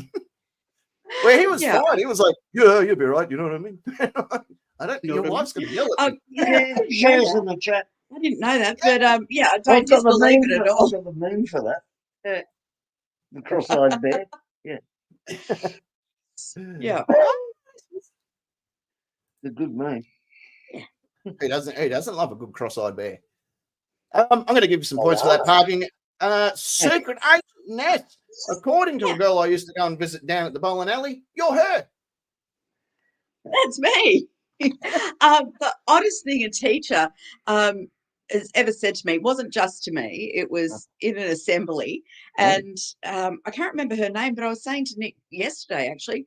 Where he was fine. He was like, yeah, you'll be right. You know what I mean? I don't know. Your wife's going to yell at me. Shares in the chat. I didn't know that, but I don't disbelieve it at all. I've got the meme for that. Yeah. The cross-eyed bear. Yeah. Yeah. The good meme. He doesn't love a good cross-eyed bear. I'm going to give you some points for that parking. Secret Agent Ness. According to a girl I used to go and visit down at the bowling alley, you're her. That's me. The oddest thing a teacher has ever said to me wasn't just to me. It was in an assembly. And I can't remember her name, but I was saying to Nick yesterday, actually,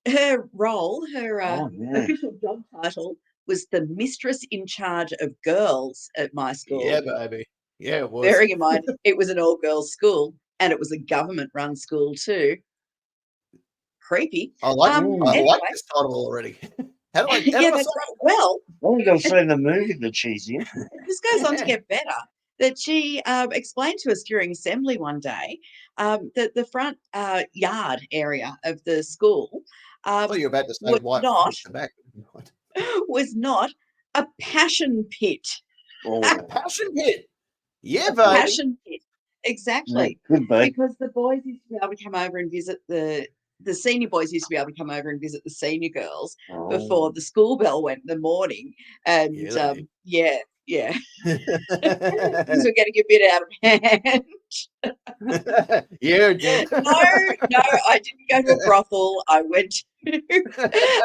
her role, her official job title was the mistress in charge of girls at my school. Yeah, baby. Yeah, it was. Bearing in mind, it was an all-girls school and it was a government-run school too. Creepy. I like this title already. How do I that's right. Well, I think I've seen the movie that she's in. This goes on to get better. That she explained to us during assembly one day that the front yard area of the school you're about to say white back. Was not a passion pit. A passion pit. Yeah, a baby. passion pit. exactly. Could be. Because the boys used to be able to come over and visit the senior boys used to be able to come over and visit the senior girls before the school bell went in the morning. And yeah. Things were getting a bit out of hand. You did. No, I didn't go to a brothel. I went to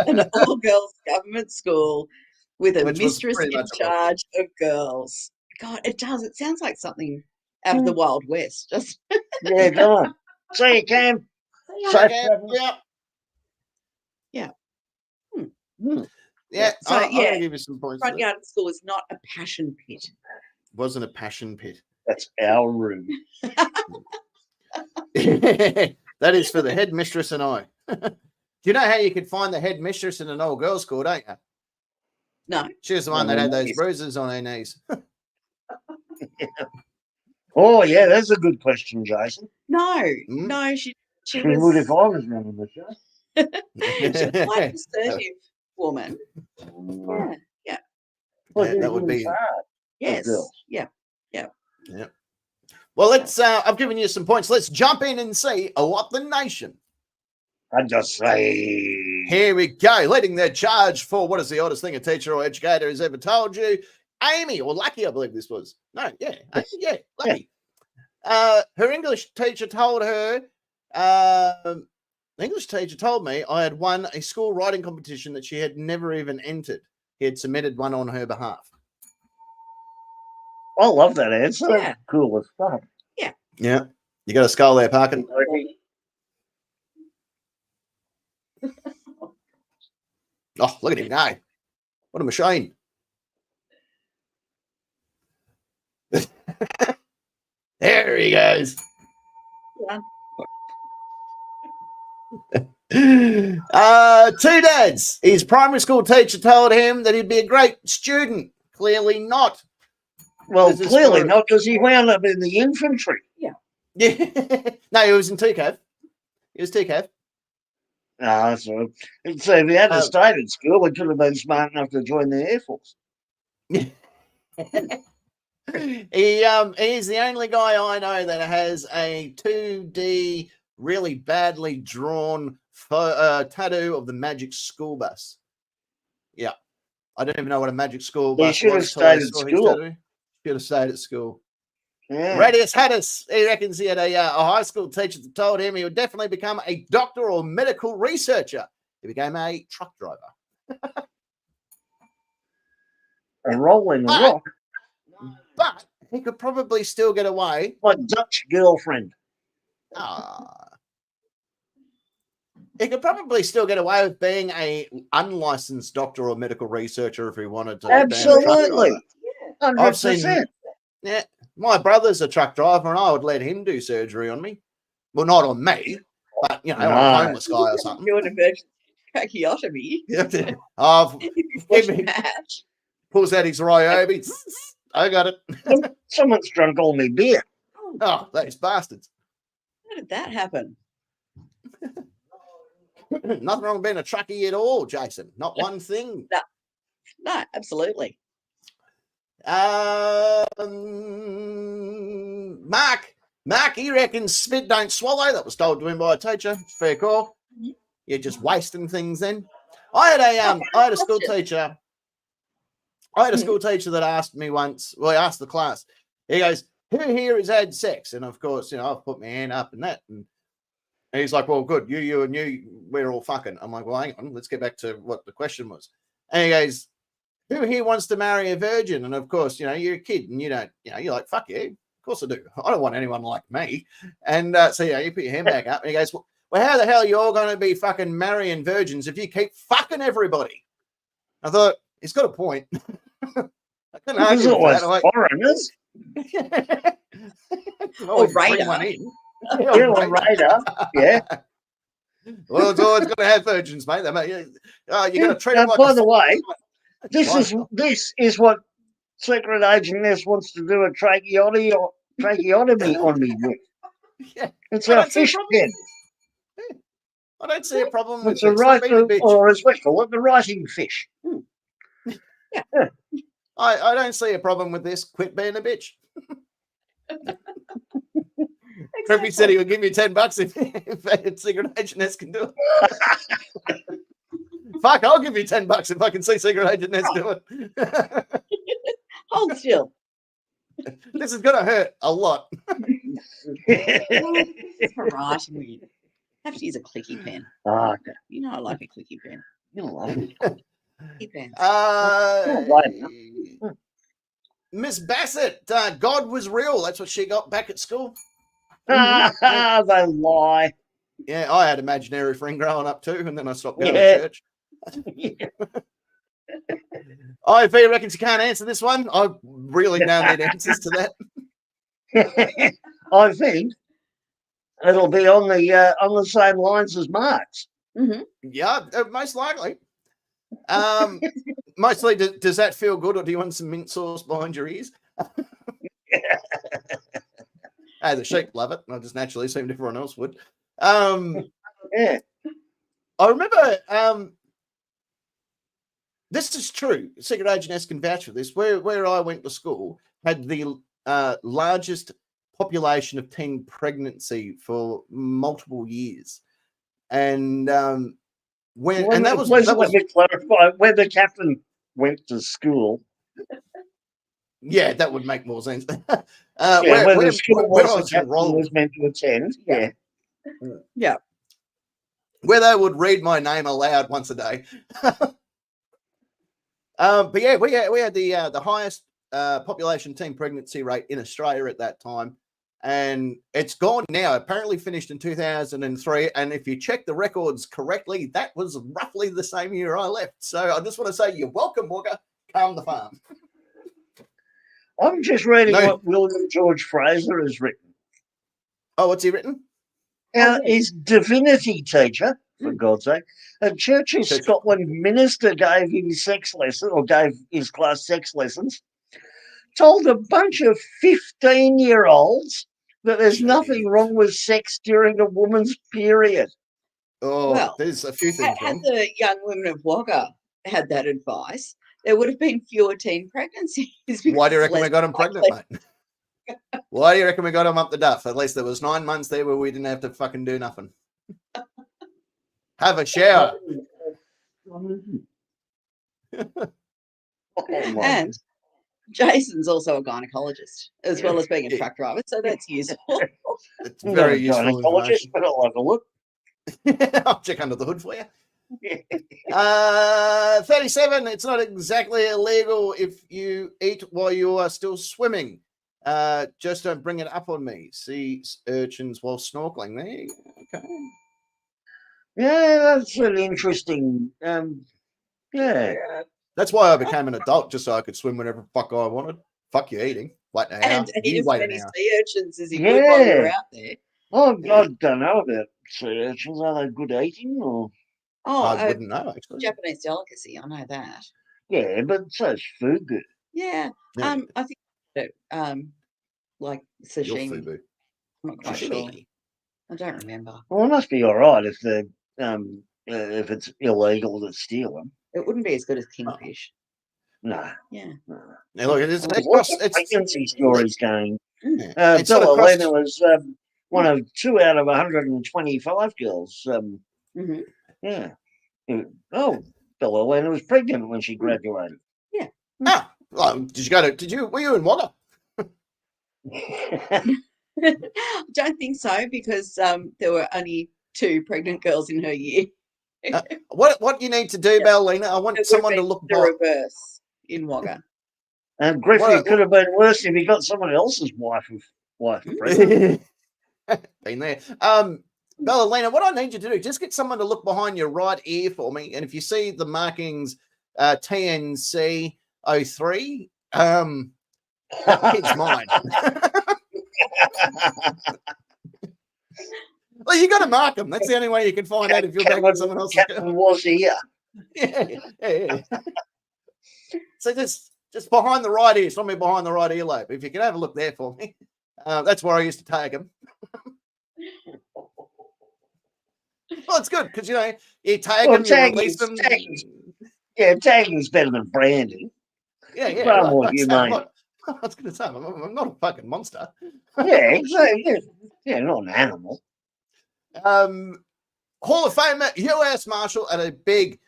an all-girls government school with a Which was mistress pretty in much a brothel. charge of girls. God, it does. It sounds like something out of the Wild West. Just Yeah, come on. See you, Cam. Okay, Safe yeah. travel. Yeah, So, I'm going to give you some points. front garden school is not a passion pit. Wasn't a passion pit. That's our room. That is for the headmistress and I. Do you know how you could find the headmistress in an old girls' school, don't you? No. She was the one that had those bruises on her knees. Oh, yeah, that's a good question, Jason. No, she would if was I was running the show. she's quite an assertive woman. Yeah. Well, that would be hard. Yes. Yeah. Well, let's. I've given you some points. Let's jump in and see what the nation. I just say. Here we go. Leading their charge for what is the oddest thing a teacher or educator has ever told you. Amy, or Lucky, I believe this was. No, yeah, Lucky. Her English teacher told her. The English teacher told me I had won a school writing competition that she had never even entered. He had submitted one on her behalf. I love that answer. Yeah. That's cool as fuck. Yeah. You got a skull there, Parkin. Oh, look at him go. What a machine. There he goes. Two dads. His primary school teacher told him that he'd be a great student. Clearly not. Well, clearly not, because he wound up in the infantry. Yeah. No, he was in TCAV. He was TCAV. No, so if he had stayed at school, he could have been smart enough to join the Air Force. He's the only guy I know that has a 2D, really badly drawn tattoo of the Magic School Bus. Yeah. I don't even know what a Magic School Bus was. He should have stayed at school. Should have stayed at school. Yeah. Radius Hattis, he reckons he had a high school teacher that told him he would definitely become a doctor or medical researcher. He became a truck driver. A rolling rock. But he could probably still get away. My Dutch girlfriend. He could probably still get away with being a unlicensed doctor or medical researcher if he wanted to. Absolutely. 100%. I've seen, my brother's a truck driver and I would let him do surgery on me. Well, not on me, but, on a homeless guy or something. Do an emergency tracheotomy. Pulls out his ryobi. I got it. Someone's drunk all my beer. Oh, those bastards. How did that happen? Nothing wrong with being a truckie at all, Jason. Not one thing. No, absolutely. Mark, he reckons spit don't swallow. That was told to him by a teacher. It's fair call. You're just wasting things then. I had a school teacher. I had a school teacher that asked me once, well, he asked the class, he goes, who here has had sex? And of course, I've put my hand up and that. And he's like, well, good. You and you, we're all fucking. I'm like, well, hang on. Let's get back to what the question was. And he goes, who here wants to marry a virgin? And of course, you're a kid and you don't, you're like, fuck yeah, of course I do. I don't want anyone like me. And so, you put your hand back up and he goes, well, how the hell are you all going to be fucking marrying virgins if you keep fucking everybody? I thought, he's got a point. I couldn't argue with that. Foreigners. Or radar. Yeah, radar. Yeah. Well, it's always got to have virgins, mate. You're going to treat them like. By the way, this is what Secret Agent S wants to do a tracheotomy on me with. Yeah. It's a fish pen. I don't see a problem with it's or as we call it, the writing fish. Yeah. I don't see a problem with this. Quit being a bitch. Preppy said he would give me $10 if Secret Agent S can do it. Fuck, I'll give you $10 if I can see Secret Agent S do it. Hold still. This is gonna hurt a lot. It's for writing. You have to use a clicky pen. Oh, okay. You know I like a clicky pen. You love it. Clicky pen. Miss Bassett, God was real. That's what she got back at school. They lie. Yeah, I had imaginary friend growing up too, and then I stopped going Yeah. to church. IV reckons you can't answer this one. I really now need answers to that. I think it'll be on the same lines as Mark's. Yeah, most likely. Mostly, does that feel good, or do you want some mint sauce behind your ears? Hey, the sheep love it. I just naturally assumed everyone else would. Yeah. I remember. This is true. Secret Agent S can vouch for this. Where I went to school had the largest population of teen pregnancy for multiple years, and that was let me clarify where the captain went to school. Yeah, that would make more sense. Where the school was the captain was meant to attend. Yeah. Where they would read my name aloud once a day. But yeah, we had the highest population teen pregnancy rate in Australia at that time, and it's gone now. Apparently finished in 2003, and if you check the records correctly, that was roughly the same year I left. So I just want to say you're welcome, Walker. Calm the farm. I'm just reading what William George Fraser has written. Oh, what's he written? His divinity teacher, for God's sake, a Church of Scotland minister gave his class sex lessons, told a bunch of 15-year-olds that there's nothing wrong with sex during a woman's period. Oh, well, there's a few things wrong. Had the young women of Wagga had that advice, there would have been fewer teen pregnancies. Why do you reckon we got them pregnant, mate? Why do you reckon we got them up the duff? At least there was 9 months there where we didn't have to fucking do nothing. Have a shower. And Jason's also a gynecologist as well as being a truck driver, so that's useful. It's very useful. Gynecologist, but I'll have a look. I'll check under the hood for you. 37. It's not exactly illegal if you eat while you are still swimming. Just don't bring it up on me. See urchins while snorkeling. There you go. Okay. Yeah, that's an interesting. Yeah. That's why I became an adult, just so I could swim whenever the fuck I wanted. Fuck you eating. Wait an hour. And you wait an hour. Sea urchins as you could while you're out there. Oh, I don't know about sea urchins. Are they good eating or? Oh, I wouldn't know actually. Japanese delicacy. I know that. Yeah, but so's food good. Yeah. I think like sashimi. I'm not quite sure. I don't remember. Well, it must be all right if it's illegal to steal them. It wouldn't be as good as kingfish. No. Yeah. No. Now look, it's pregnancy stories going. Bella Lena was one of 2 out of 125 girls. Yeah. Oh, Bella Lena was pregnant when she graduated. Yeah. Ah, well, were you in Wagga? Don't think so, because there were only 2 pregnant girls in her year. What you need to do, Bellina, I want someone to look the reverse in Wagga. And Griffey could have been worse if he got someone else's wife pregnant. Been there. Bellina, what I need you to do, just get someone to look behind your right ear for me, and if you see the markings TNC 03, that kid's mine. Well, you got to mark them. That's the only way you can find out if you're back with someone else's girl. Was here. Yeah. So just behind the right ear, somewhere behind the right earlobe. If you can have a look there for me, that's where I used to tag them. Well, it's good because you tag them, you release them. Tagging's better than branding. Yeah. Far more humane. I was going to say, I'm not a fucking monster. Yeah, exactly. Yeah, not an animal. Hall of Famer, U.S. Marshal, and a big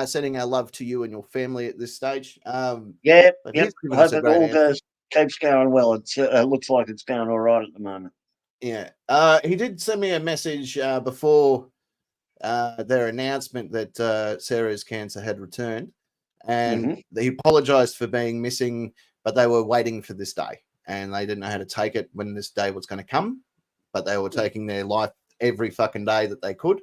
sending our love to you and your family at this stage. Yeah, but yep. he's I given us hope a it great all answer. keeps going well. It looks like it's going all right at the moment. Yeah. He did send me a message before their announcement that Sarah's cancer had returned, and he apologized for being missing, but they were waiting for this day, and they didn't know how to take it when this day was going to come, but they were taking their life every fucking day that they could,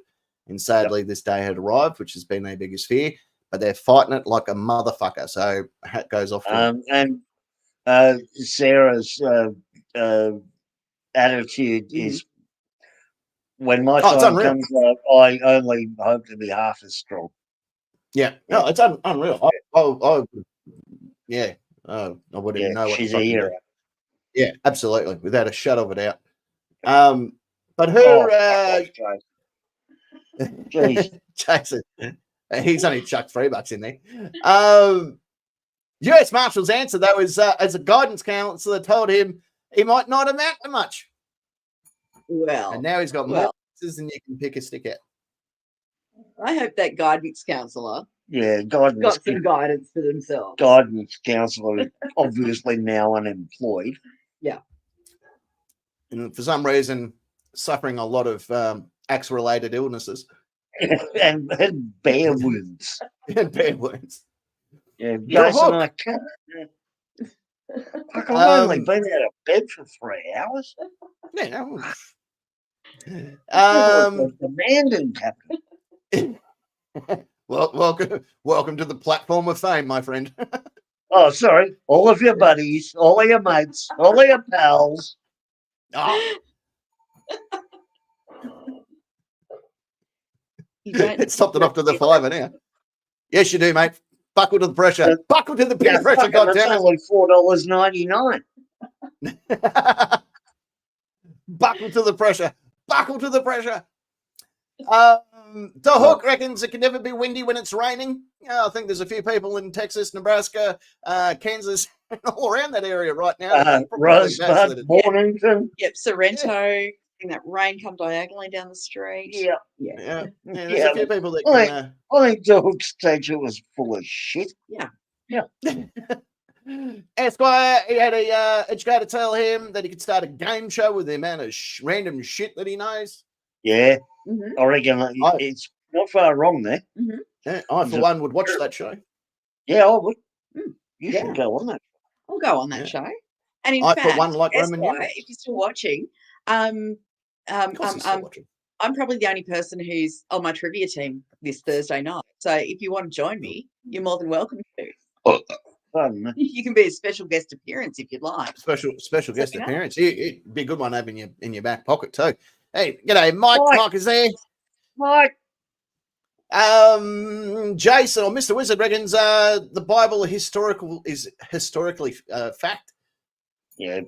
and sadly this day had arrived, which has been their biggest fear, but they're fighting it like a motherfucker, so hat goes off to them. And Sarah's attitude is, when my time comes up, I only hope to be half as strong. Yeah, no, it's unreal. I wouldn't even know what she's to a hero. do. Yeah, absolutely, without a shadow of a doubt. But her, Jason, he's only chucked $3 in there. U.S. Marshal's answer, though, is as a guidance counselor told him he might not amount to much. Well, and now he's got more answers than you can pick a stick out. I hope that guidance counsellor got some guidance for themselves. Guidance counsellor is obviously now unemployed. Yeah. And for some reason, suffering a lot of axe-related illnesses. and bear wounds. And bear wounds. Yeah, Jason, I can't. I've only been out of bed for 3 hours. Yeah. Demanding, Captain. Well, welcome to the platform of fame, my friend. Oh, sorry. All of your buddies, all of your mates, all of your pals. Oh. It stopped it off to the $5 now. Yes, you do, mate. Buckle to the pressure. Buckle to the peer pressure, goddammit. It's only $4.99. Buckle to the pressure. Buckle to the pressure. The Hook reckons it can never be windy when it's raining. I think there's a few people in Texas, Nebraska, Kansas, and all around that area right now. Rosebud, Mornington. Yep, Sorrento. That rain come diagonally down the street. Yeah. There's a few people that can. I think the Hook's teacher was full of shit. Yeah. Esquire, he had a educator tell him that he could start a game show with the amount of random shit that he knows. Yeah, I reckon it's not far wrong there. Yeah, I, for one, would watch that show. Yeah, I would. You should go on that. I'll go on that show. And in fact, for one like Esquire, if you're still watching, I'm probably the only person who's on my trivia team this Thursday night. So if you want to join me, you're more than welcome to. You can be a special guest appearance if you'd like. Special guest appearance. It'd be a good one having in your back pocket too. Hey, g'day, Mike. Mike is there. Mike. Jason or Mr. Wizard reckons the Bible is historically fact. Yeah.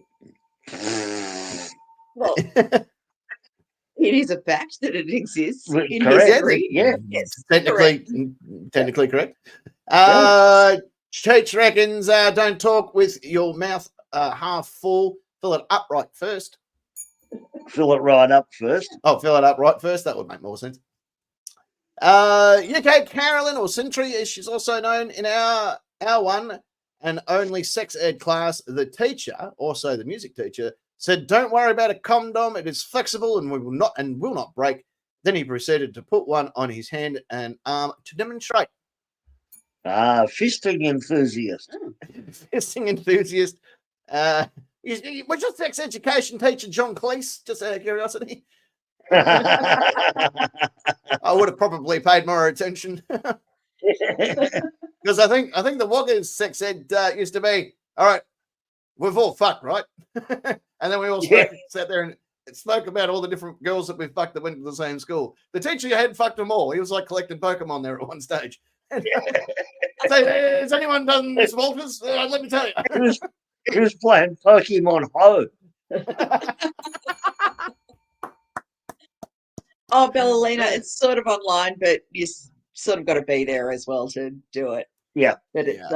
Well, it is a fact that it exists in history. Yeah. Yes. Technically correct. Cheech reckons don't talk with your mouth half full. Fill it up right first. Fill it right up first. Oh, fill it up right first. That would make more sense. UK Carolyn or Sintry, as she's also known in our one and only sex ed class, the teacher, also the music teacher, said, "Don't worry about a condom. It is flexible and will not break." Then he proceeded to put one on his hand and arm to demonstrate. Fisting enthusiast. Fisting enthusiast. Was your sex education teacher John Cleese? Just out of curiosity. I would have probably paid more attention. Because I think the Wagga's sex ed used to be, all right, we've all fucked, right? And then we all sat there and spoke about all the different girls that we've fucked that went to the same school. The teacher had fucked them all. He was like collecting Pokemon there at one stage. So, has anyone done this, Walters? Let me tell you. He was playing Pokemon Ho. Oh, Bellalina, it's sort of online, but you sort of got to be there as well to do it. Yeah. But it's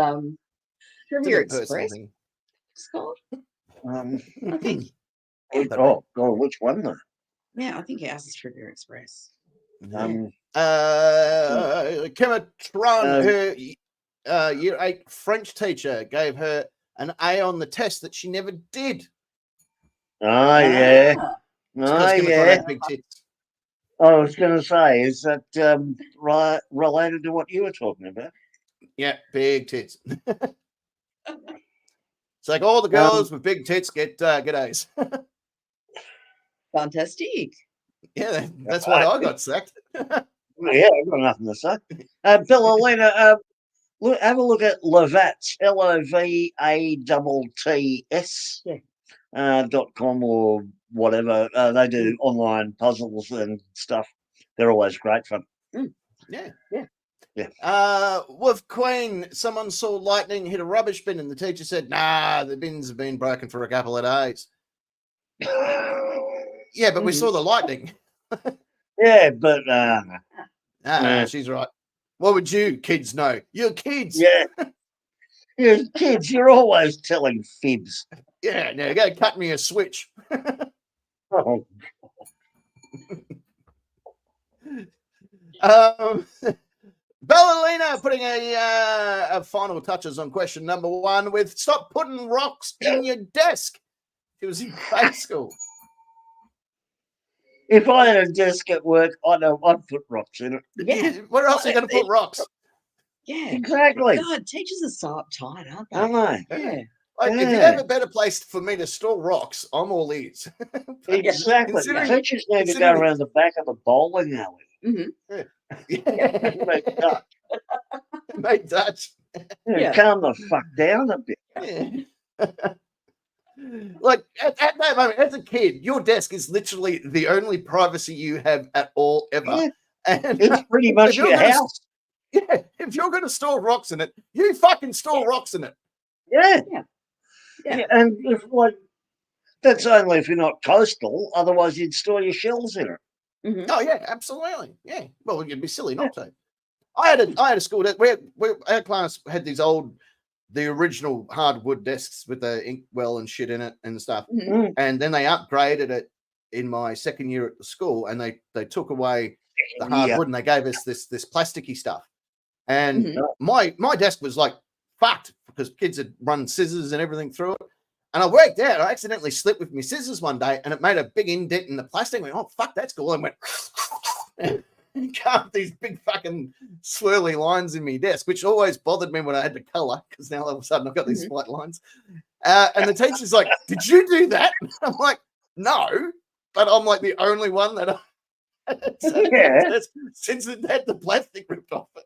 Trivia Express. Scott? Um, I think. oh, God, which one though? Yeah, I think ours is Trivia Express. Kemma Tron, her year 8 French teacher, gave her an A on the test that she never did. Oh, yeah. Because Kemma Tron had big tits. I was going to say, is that related to what you were talking about? Yeah, big tits. It's like all the girls with big tits get A's. Fantastic. Yeah, that's why I got sacked. Yeah, I've got nothing to say. Bellolina, have a look at Lovatts, LOVATTS .com or whatever. They do online puzzles and stuff. They're always great fun. Yeah. Yeah. With Queen, someone saw lightning hit a rubbish bin and the teacher said, nah, the bins have been broken for a couple of days. Yeah, but we saw the lightning. Yeah, but she's right. What would you kids know? You're kids. yeah. You kids, you're always telling fibs. Yeah, now go cut me a switch. Oh. Bellolina putting a final touches on question number 1 with stop putting rocks in your desk. She was in grade school. If I had a desk at work, I'd put rocks in it. Yeah. Where else are you going to put rocks? Yeah. Exactly. God, teachers are so uptight, aren't they? Aren't they? Yeah. Like, if you have a better place for me to store rocks, I'm all ears. Exactly. Teachers need to go around the back of the bowling alley. Mm-hmm. Make Dutch. Calm the fuck down a bit. Yeah. Like at that moment, as a kid, your desk is literally the only privacy you have at all ever. Yeah. And It's pretty much your house. Yeah, if you're going to store rocks in it, you fucking store rocks in it. Yeah. Yeah. And if that's only if you're not coastal. Otherwise, you'd store your shells in it. Mm-hmm. Oh yeah, absolutely. Yeah. Well, you'd be silly not to. I had a school that our class had the original hardwood desks with the inkwell and shit in it and stuff. Mm-hmm. And then they upgraded it in my second year at the school, and they took away the hardwood and they gave us this plasticky stuff. And my desk was like fucked because kids had run scissors and everything through it. And I worked out, I accidentally slipped with my scissors one day and it made a big indent in the plastic. I went, oh, fuck, that's cool. And went, and carved these big fucking swirly lines in my desk, which always bothered me when I had to color because now all of a sudden I've got these white lines. And the teacher's like, did you do that? I'm like, no, but I'm like the only one that since it had the plastic ripped off it.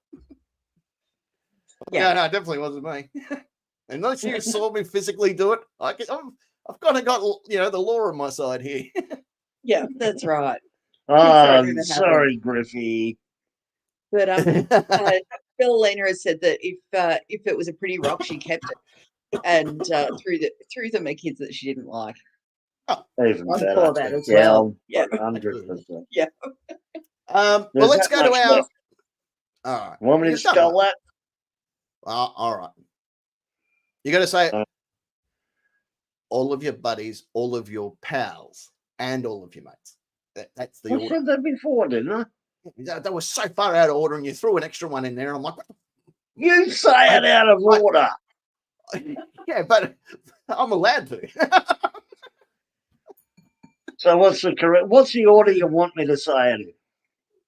Yeah, no, it definitely wasn't me. Unless you saw me physically do it, I've kind of got the law on my side here. Yeah, that's right. Oh, sorry, Griffey. But Bellolina has said that if it was a pretty rock, she kept it and threw them at kids that she didn't like. Oh, even I'm better. for that as well. Yeah, 100%. Yeah. Well, let's go to our. All right. Want me to spell that? All right. You got to say all of your buddies, all of your pals, and all of your mates. That's the order. I said that before, didn't I? That was so far out of order, and you threw an extra one in there. And I'm like, you say it out of order. Yeah, but I'm allowed to. So what's the order you want me to say it in?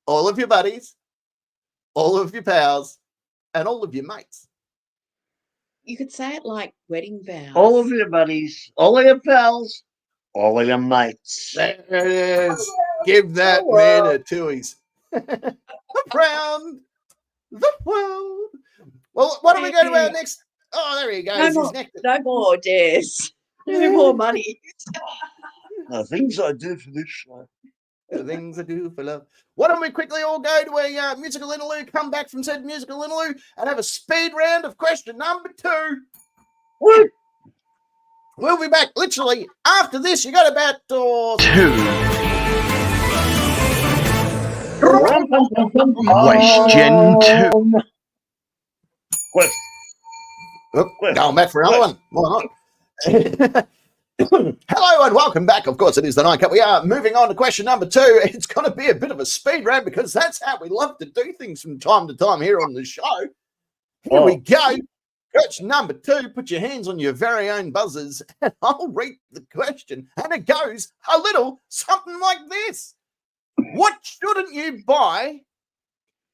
All of your buddies, all of your pals, and all of your mates. You could say it like wedding vows. All of your buddies, all of your pals, all of your mates. There it is. Give that man a twoies. Around the world. Well, what do we go to our next? Oh, there he goes. No more dares. No more money. The things I do for this show. The things I do for love. Why don't we quickly all go to a musical interlude, come back from said musical interlude, and have a speed round of question number 2. Woo! We'll be back literally after this. You got about 2. Question 2. Going back for another one. Why not? Hello and welcome back. Of course, it is the Nightcap. We are moving on to question number 2. It's going to be a bit of a speed round because that's how we love to do things from time to time here on the show. Here we go. Question number 2. Put your hands on your very own buzzers and I'll read the question. And it goes a little something like this. What shouldn't you buy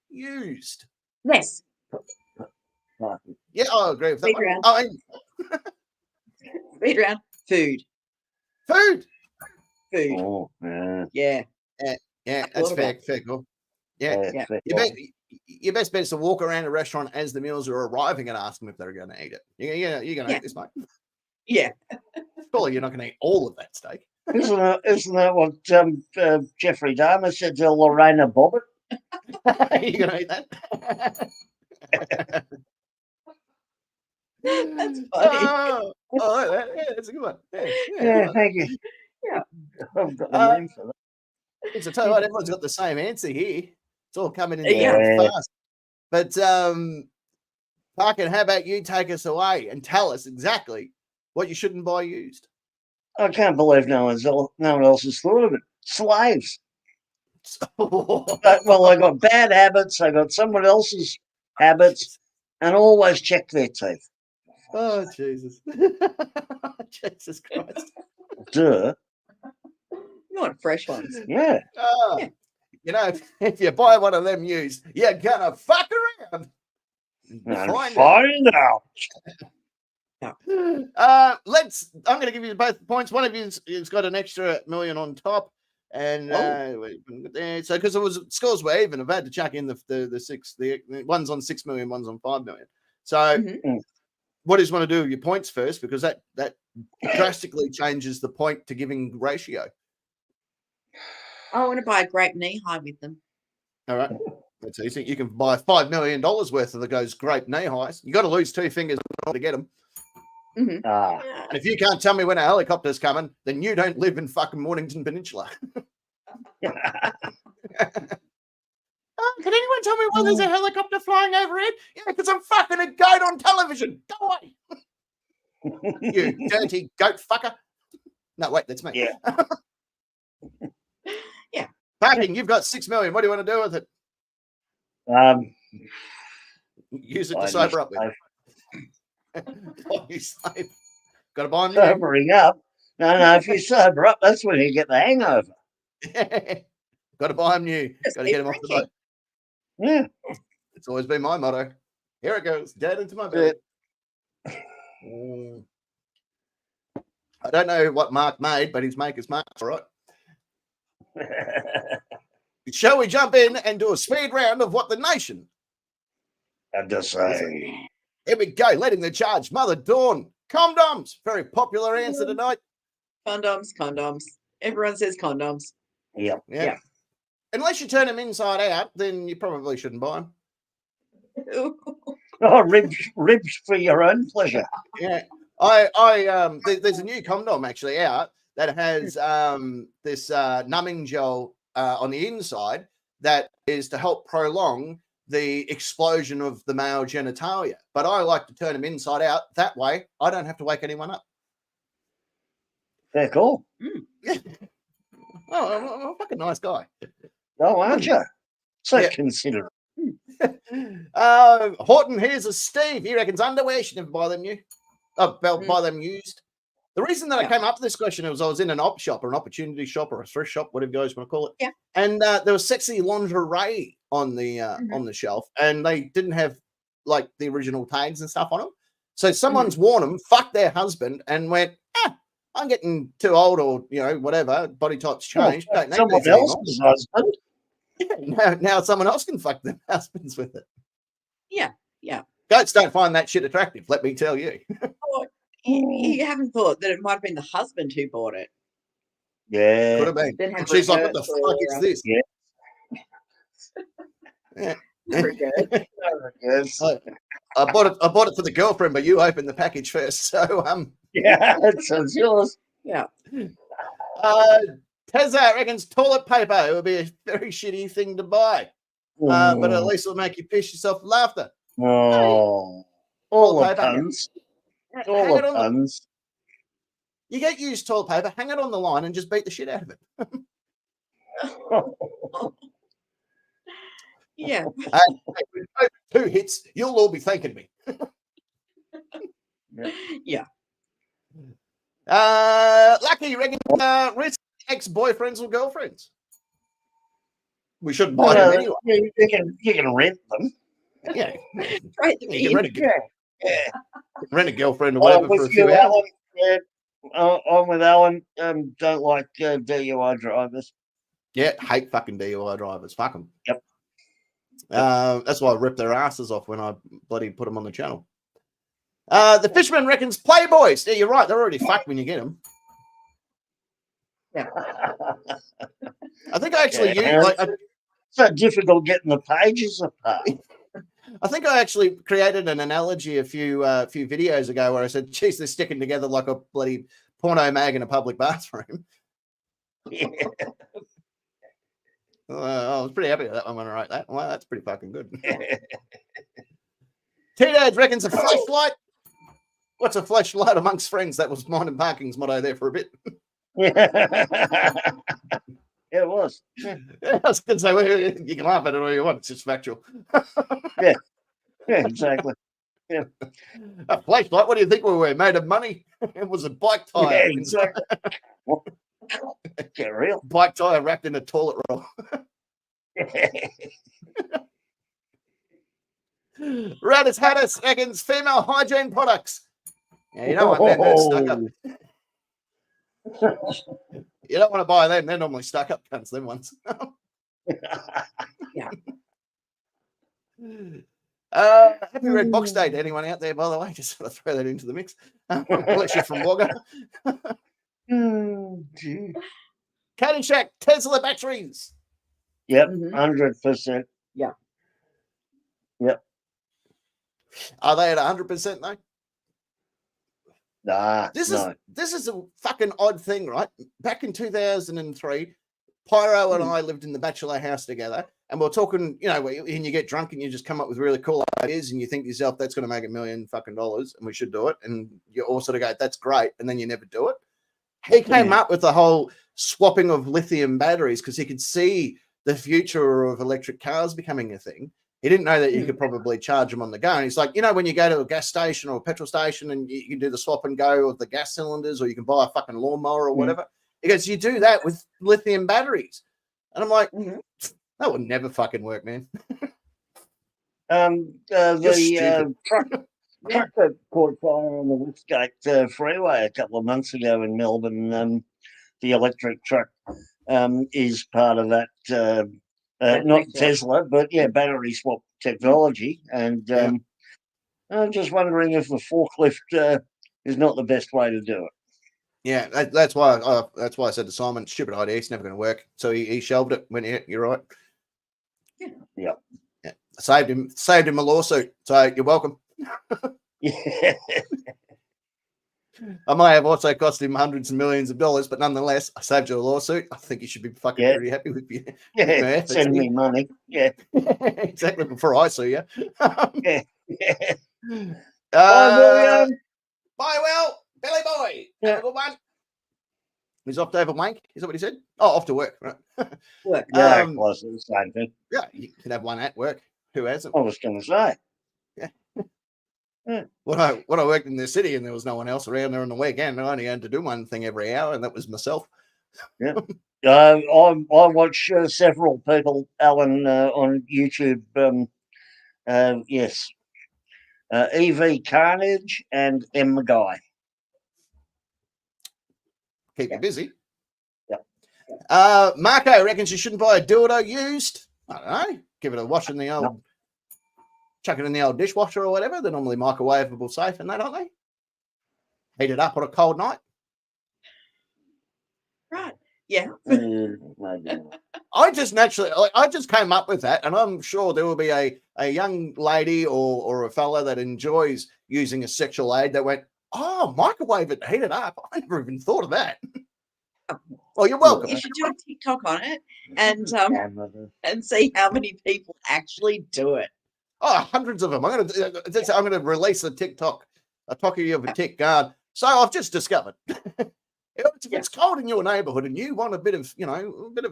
used? Yes. Yeah, I agree with that Speed one. round. Oh, and Speed round. Food. food. Food. Oh, Yeah. Yeah, that's fair call. Yeah. Yeah. Your best bet is to walk around a restaurant as the meals are arriving and ask them if they're going to eat it. You're going to eat this, mate. Yeah. Surely you're not going to eat all of that steak. Isn't that what Jeffrey Dahmer said to Lorena Bobbitt? You're going to eat that? That's funny. Oh, yeah, that's a good one. Yeah, thank you. Yeah. I've got the name for that. It's a tell you what, everyone's got the same answer here. It's all coming in Yeah. fast. But Parkin, how about you take us away and tell us exactly what you shouldn't buy used? I can't believe no one else has thought of it. Slaves. Well, they got bad habits. They got someone else's habits, and always check their teeth. Oh, Jesus. Jesus Christ. Duh. You want fresh ones. Yeah. Oh, Yeah. You know, if you buy one of them used, you're going to fuck around. And Find find out. I'm going to give you both points. One of you has got an extra million on top. And so because it was scores were even, I've had to chuck in the one's on 6 million, one's on 5 million. So what do you want to do with your points first? Because that drastically changes the point to giving ratio. I want to buy a grape knee high with them. All right. That's easy. You can buy $5 million worth of those grape knee highs. You got to lose 2 fingers in order to get them. Mm-hmm. Ah. Yeah. And if you can't tell me when a helicopter's coming, then you don't live in fucking Mornington Peninsula. Can anyone tell me why there's a helicopter flying overhead? Yeah, because I'm fucking a goat on television. Go away. You dirty goat fucker. No, wait, that's me. Yeah. Yeah. Parking, you've got 6 million. What do you want to do with it? Use it to sober up with. You slave. Got to buy them. Sobering up. No, if you sober up, that's when you get the hangover. Got to buy them new. Got to get them off the boat. Yeah. It's always been my motto. Here it goes, dead into my belly. I don't know what Mark made, but his maker's Mark, all right. Shall we jump in and do a speed round of what the nation? I'm just saying. Here we go, leading the charge. Mother Dawn, condoms. Very popular answer tonight. Condoms. Everyone says condoms. Yep. Yeah. Unless you turn them inside out, then you probably shouldn't buy them. Oh, ribs for your own pleasure. Yeah. There's a new condom actually out that has this numbing gel on the inside that is to help prolong the explosion of the male genitalia. But I like to turn them inside out. That way, I don't have to wake anyone up. They're cool. Yeah. Oh, I'm a fucking nice guy. Oh, aren't you? So Yeah. considerate. Horton, here's a Steve. He reckons underwear should never buy them new. Buy them used. The reason that I came up with this question was I was in an op shop or an opportunity shop or a thrift shop, whatever you guys want to call it. Yeah. And there was sexy lingerie on the shelf, and they didn't have like the original tags and stuff on them. So someone's worn them, fucked their husband, and went, I'm getting too old, or whatever. Body type's changed. Don't need Someone these anymore. else's husband. Yeah, now someone else can fuck their husbands with it. Yeah. Goats don't find that shit attractive, let me tell you. You haven't thought that it might have been the husband who bought it. Yeah. Could have been. Then And she's like, what the fuck is this? Yeah. Yeah. Very good. Yes. I bought it for the girlfriend, but you opened the package first. So Yeah, it's yours. Yeah. Tezza reckons toilet paper would be a very shitty thing to buy. But at least it'll make you piss yourself with laughter. Oh, all the puns. All the puns. You get used toilet paper, hang it on the line, and just beat the shit out of it. Yeah. With 2 hits, you'll all be thanking me. Yeah. Lucky, you reckon risk ex-boyfriends or girlfriends? We shouldn't buy them anyway. You can rent them. Yeah. Right. You can Yeah. rent a girlfriend or whatever for a with few you, hours. Alan. Yeah. I'm with Alan. Don't like DUI drivers. Yeah, hate fucking DUI drivers. Fuck them. Yep. That's why I rip their asses off when I bloody put them on the channel. The fisherman reckons Playboys. Yeah, you're right. They're already fucked when you get them. Yeah. I think I actually It's so difficult getting the pages apart. I think I actually created an analogy a few videos ago where I said, geez, they're sticking together like a bloody porno mag in a public bathroom. Yeah. I was pretty happy with that one when I wrote that. Well, that's pretty fucking good. T-Dad reckons a flashlight. What's a flashlight amongst friends? That was mine and Parking's motto there for a bit. Yeah, it was. Yeah, I was going to say, well, you can laugh at it all you want. It's just factual. Yeah, exactly. Yeah. A flashlight? What do you think we were? Made of money? It was a bike tire. Yeah, exactly. Get real. Bike tire wrapped in a toilet roll. Radis Haddis reckons female hygiene products. Yeah, you don't want them. They're stuck up. You don't want to buy them. They're normally stuck up cunts, them ones. Yeah. Happy Red Box Day to anyone out there, by the way. Just sort of throw that into the mix. Unless you're from Wagga. Caddyshack, Tesla batteries. Yep, Mhm. 100%. Yeah. Yep. Are they at 100% though? Nah, This no. is a fucking odd thing, right? Back in 2003, Pyro and I lived in the bachelor house together, and we're talking, you know, when you get drunk and you just come up with really cool ideas, and you think to yourself, that's going to make $1 million fucking dollars, and we should do it, and you all sort of go, that's great, and then you never do it. He came up with the whole swapping of lithium batteries because he could see the future of electric cars becoming a thing. He didn't know that you could probably charge them on the go. And he's like, you know, when you go to a gas station or a petrol station and you can do the swap and go of the gas cylinders, or you can buy a fucking lawnmower or whatever. He goes, you do that with lithium batteries. And I'm like, that would never fucking work, man. The truck that caught fire on the Westgate freeway a couple of months ago in Melbourne, the electric truck is part of that. Not Tesla, but battery swap technology. And I'm just wondering if the forklift is not the best way to do it. Yeah, that's why I said to Simon, stupid idea, it's never going to work. So he shelved it. Went, yeah, you're right. Yeah. Saved him a lawsuit. So you're welcome. Yeah. I might have also cost him hundreds of millions of dollars, but nonetheless, I saved you a lawsuit. I think you should be fucking pretty happy with you. Yeah, send me money. Yeah. Exactly, before I sue you. Yeah. Bye, William. Bye, Will. Billy boy. Have a good one. He's off to have a wank. Is that what he said? Oh, off to work. Right. Work. Yeah, close to the same thing. Yeah, you can have one at work. Who hasn't? I was going to say. Yeah. When I worked in the city and there was no one else around there on the weekend, I only had to do one thing every hour, and that was myself. Yeah. I watch several people, Alan, on YouTube. Yes. EV Carnage and M. Guy. Keep you busy. Yeah. Marco reckons you shouldn't buy a dildo used. I don't know. Give it a wash in the old... Chuck it in the old dishwasher or whatever. They're normally microwavable safe and that, aren't they? Heat it up on a cold night. Right. Yeah. I just came up with that, and I'm sure there will be a young lady or a fella that enjoys using a sexual aid that went, oh, microwave it, heat it up. I never even thought of that. Well, you're welcome. You should do a TikTok on it and see how many people actually do it. Oh, hundreds of them. I'm going to release a TikTok, a talkie of a tick guard. So I've just discovered If it's cold in your neighbourhood and you want a bit of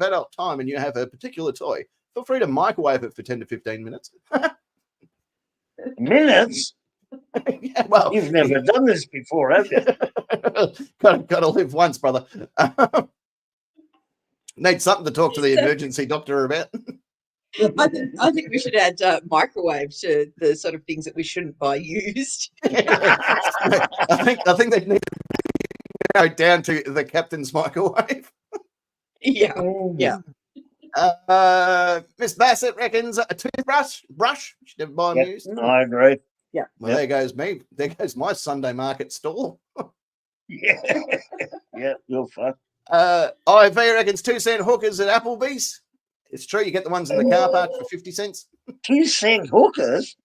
adult time and you have a particular toy, feel free to microwave it for 10 to 15 minutes. Minutes? Yeah, well, You've never done this before, have you? got to live once, brother. Need something to talk to the emergency doctor about. I think we should add microwave to the sort of things that we shouldn't buy used. I think they need to go down to the captain's microwave. Yeah. Miss Bassett reckons a toothbrush. Should never buy them used. I agree. Yeah. Well, there goes me. There goes my Sunday market stall. Yeah, you're fucked. IV reckons 2-cent hookers at Applebee's. It's true, you get the ones in the car park for 50 cents. 2-cent hookers?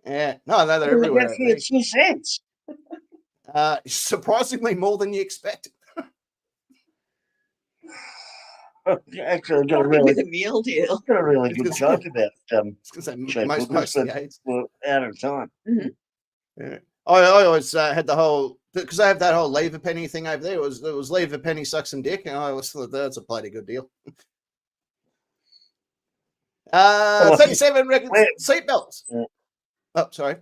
Yeah, no, they're everywhere. For your 2 cents. Surprisingly more than you expect. Actually, With a meal deal. got a really good joke about most we're out of time. Mm-hmm. Yeah. I always had the whole, because I have that whole leave a penny thing over there. It was leave a penny, suck some dick, and I always thought that's a bloody good deal. 37 reckons seatbelts. Yeah. Oh, sorry.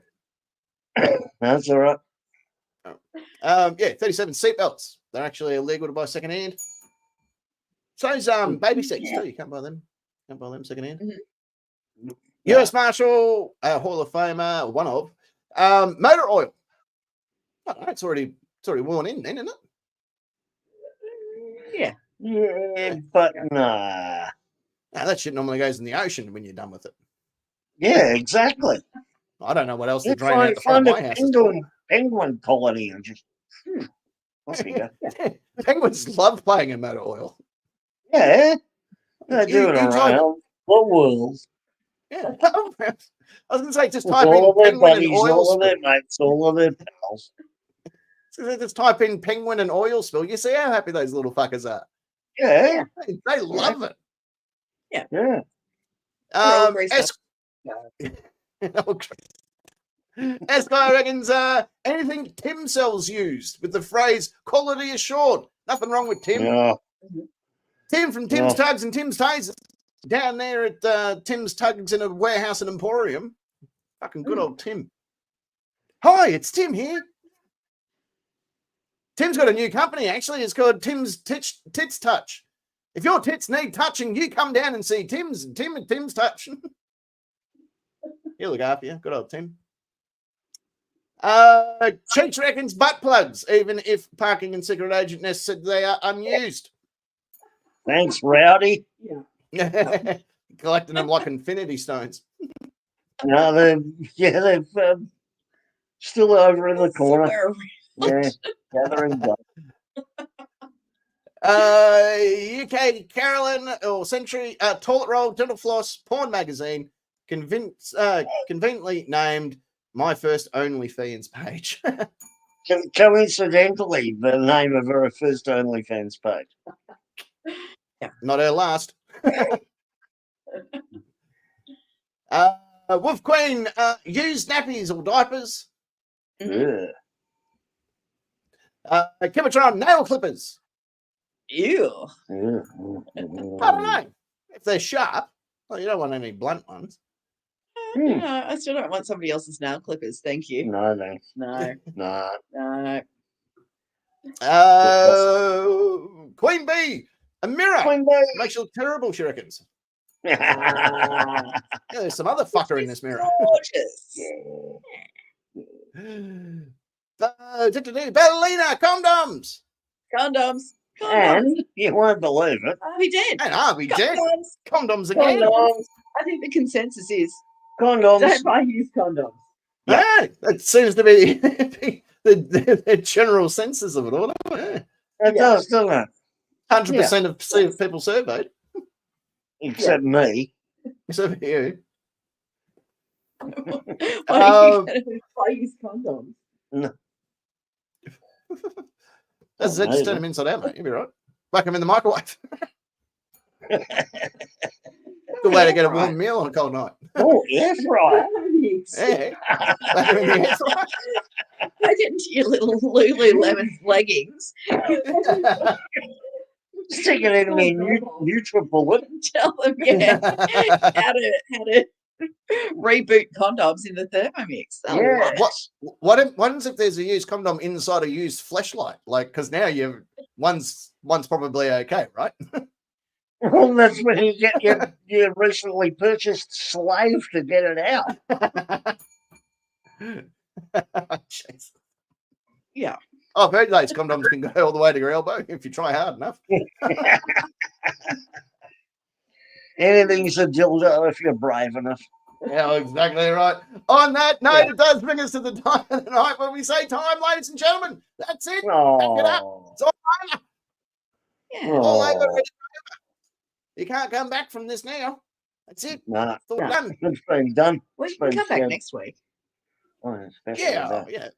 That's all right. 37 seatbelts. They're actually illegal to buy secondhand. So's baby seats too. You can't buy them. Can't buy them secondhand. Mm-hmm. US Marshal, Hall of Famer, one of motor oil. I don't know, it's already worn in, then, isn't it? Yeah, but nah. No, that shit normally goes in the ocean when you're done with it. Yeah, exactly. I don't know what else they You drain out the front of my house. Penguin colony and just off you go. Penguins love playing in motor oil. Yeah, they're doing around the world. Yeah, I was going to say just With type all in of their penguin and buddies, oil all of spill. their mates, all of their pals. So just type in penguin and oil spill. You see how happy those little fuckers are. Yeah, They love it. yeah. Esquire reckons anything Tim sells used with the phrase quality assured. Nothing wrong with Tim. Yeah. Tim from Tim's Tugs and Tim's Tasers down there at Tim's Tugs in a warehouse and emporium. Fucking good old Tim. Hi, it's Tim here. Tim's got a new company, actually. It's called Tim's Tits Touch. If your tits need touching, you come down and see Tim and Tim's Touch. He'll look after you. Good old Tim. Cheech reckons butt plugs, even if parking and secret agent Ness said they are unused. Thanks, Rowdy. Collecting them like infinity stones. No, they've still over in the corner. Yeah, gathering dust. UK Carolyn or Century toilet roll, dental floss, porn magazine, conveniently named my first OnlyFans page. Coincidentally, the name of her first OnlyFans page. Not her last. Wolf Queen, used nappies or diapers. Yeah. Kimatron, nail clippers. Ew. Yeah. I don't know. If they're sharp, well, you don't want any blunt ones. No, I still don't want somebody else's nail clippers. Thank you. No, thanks. No. No. No. Queen Bee, a mirror. Queen Bee. Makes you look terrible, she reckons. Yeah, there's some other fucker in this mirror. Gorgeous. Bellina, condoms. Condoms. And you won't believe it. We did. And we did. Condoms. Condoms again. Condoms. I think the consensus is Condoms. don't buy used condoms. Yeah, that seems to be the general census of it all. Yeah. It does, doesn't it? 100% of people surveyed. Except me. Except for you. Why are you going to buy used condoms? No. That's it. Just turn them inside out, mate. You'll be right. Whack them in the microwave. Good way to get a warm meal on a cold night. Oh, air fryer. Yeah. Whack them in the air fryer. Get into your little Lululemon leggings. Stick it in me Nutribullet. Tell them, how to reboot condoms in the Thermomix. Yeah. What happens if there's a used condom inside a used fleshlight? Like, because now one's probably okay, right? Well, that's when you get your recently purchased slave to get it out. Jeez. Yeah. Oh, I've heard those condoms can go all the way to your elbow if you try hard enough. Anything's a dildo if you're brave enough. Yeah, exactly right. On that note, It does bring us to the time of the night when we say time, ladies and gentlemen. That's it. Pack it up. It's all over. Yeah. All over. You can't come back from this now. That's it. Nah, it's all done. It's been done. We can come back next week. Oh, yeah.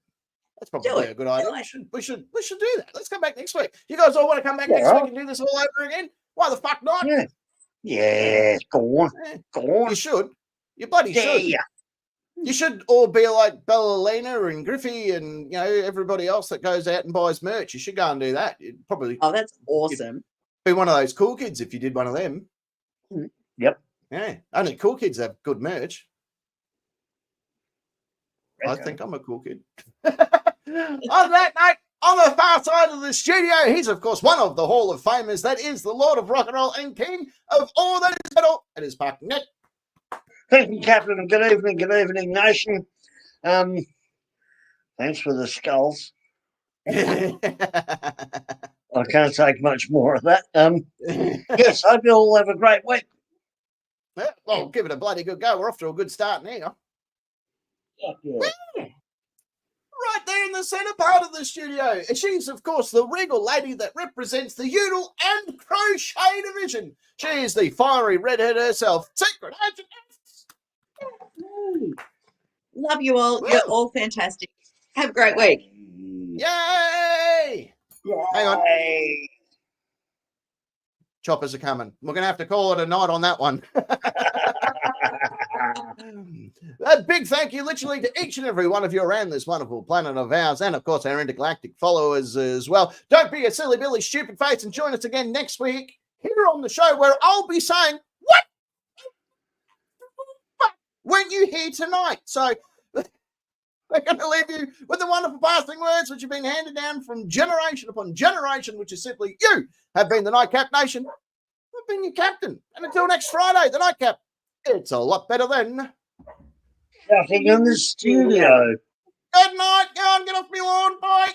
That's probably a good idea. We should do that. Let's come back next week. You guys all want to come back next week and do this all over again? Why the fuck not? Yeah. Go on. Go on. You should. You bloody should. You should all be like Bellalina and Griffey and everybody else that goes out and buys merch. You should go and do that. You'd probably. Oh, that's awesome. Be one of those cool kids if you did one of them. Yep. Yeah. Only cool kids have good merch. I think I'm a cool kid. On that note, on the far side of the studio, he's of course one of the Hall of Famers. That is the Lord of Rock and Roll and King of all that is metal. It is Park Nick. Thank you, Captain, and good evening, nation. Thanks for the skulls. I can't take much more of that. Yes, I hope you all have a great week. Yeah, well, give it a bloody good go. We're off to a good start now. Yeah. Right there in the centre part of the studio. She's, of course, the regal lady that represents the Udall and Crochet division. She is the fiery redhead herself, Secret Agent S. Love you all. You're all fantastic. Have a great week. Yay! Hang on. Choppers are coming. We're going to have to call it a night on that one. A big thank you literally to each and every one of you around this wonderful planet of ours, and of course our intergalactic followers as well. Don't be a silly Billy stupid face and join us again next week here on the show where I'll be saying, what weren't you here tonight? So we're going to leave you with the wonderful passing words which have been handed down from generation upon generation, which is simply, you have been the Nightcap Nation. I've been your captain. And until next Friday, the Nightcap, it's a lot better than Shouting in the studio. Good night. Go on, get off me lawn. Bye.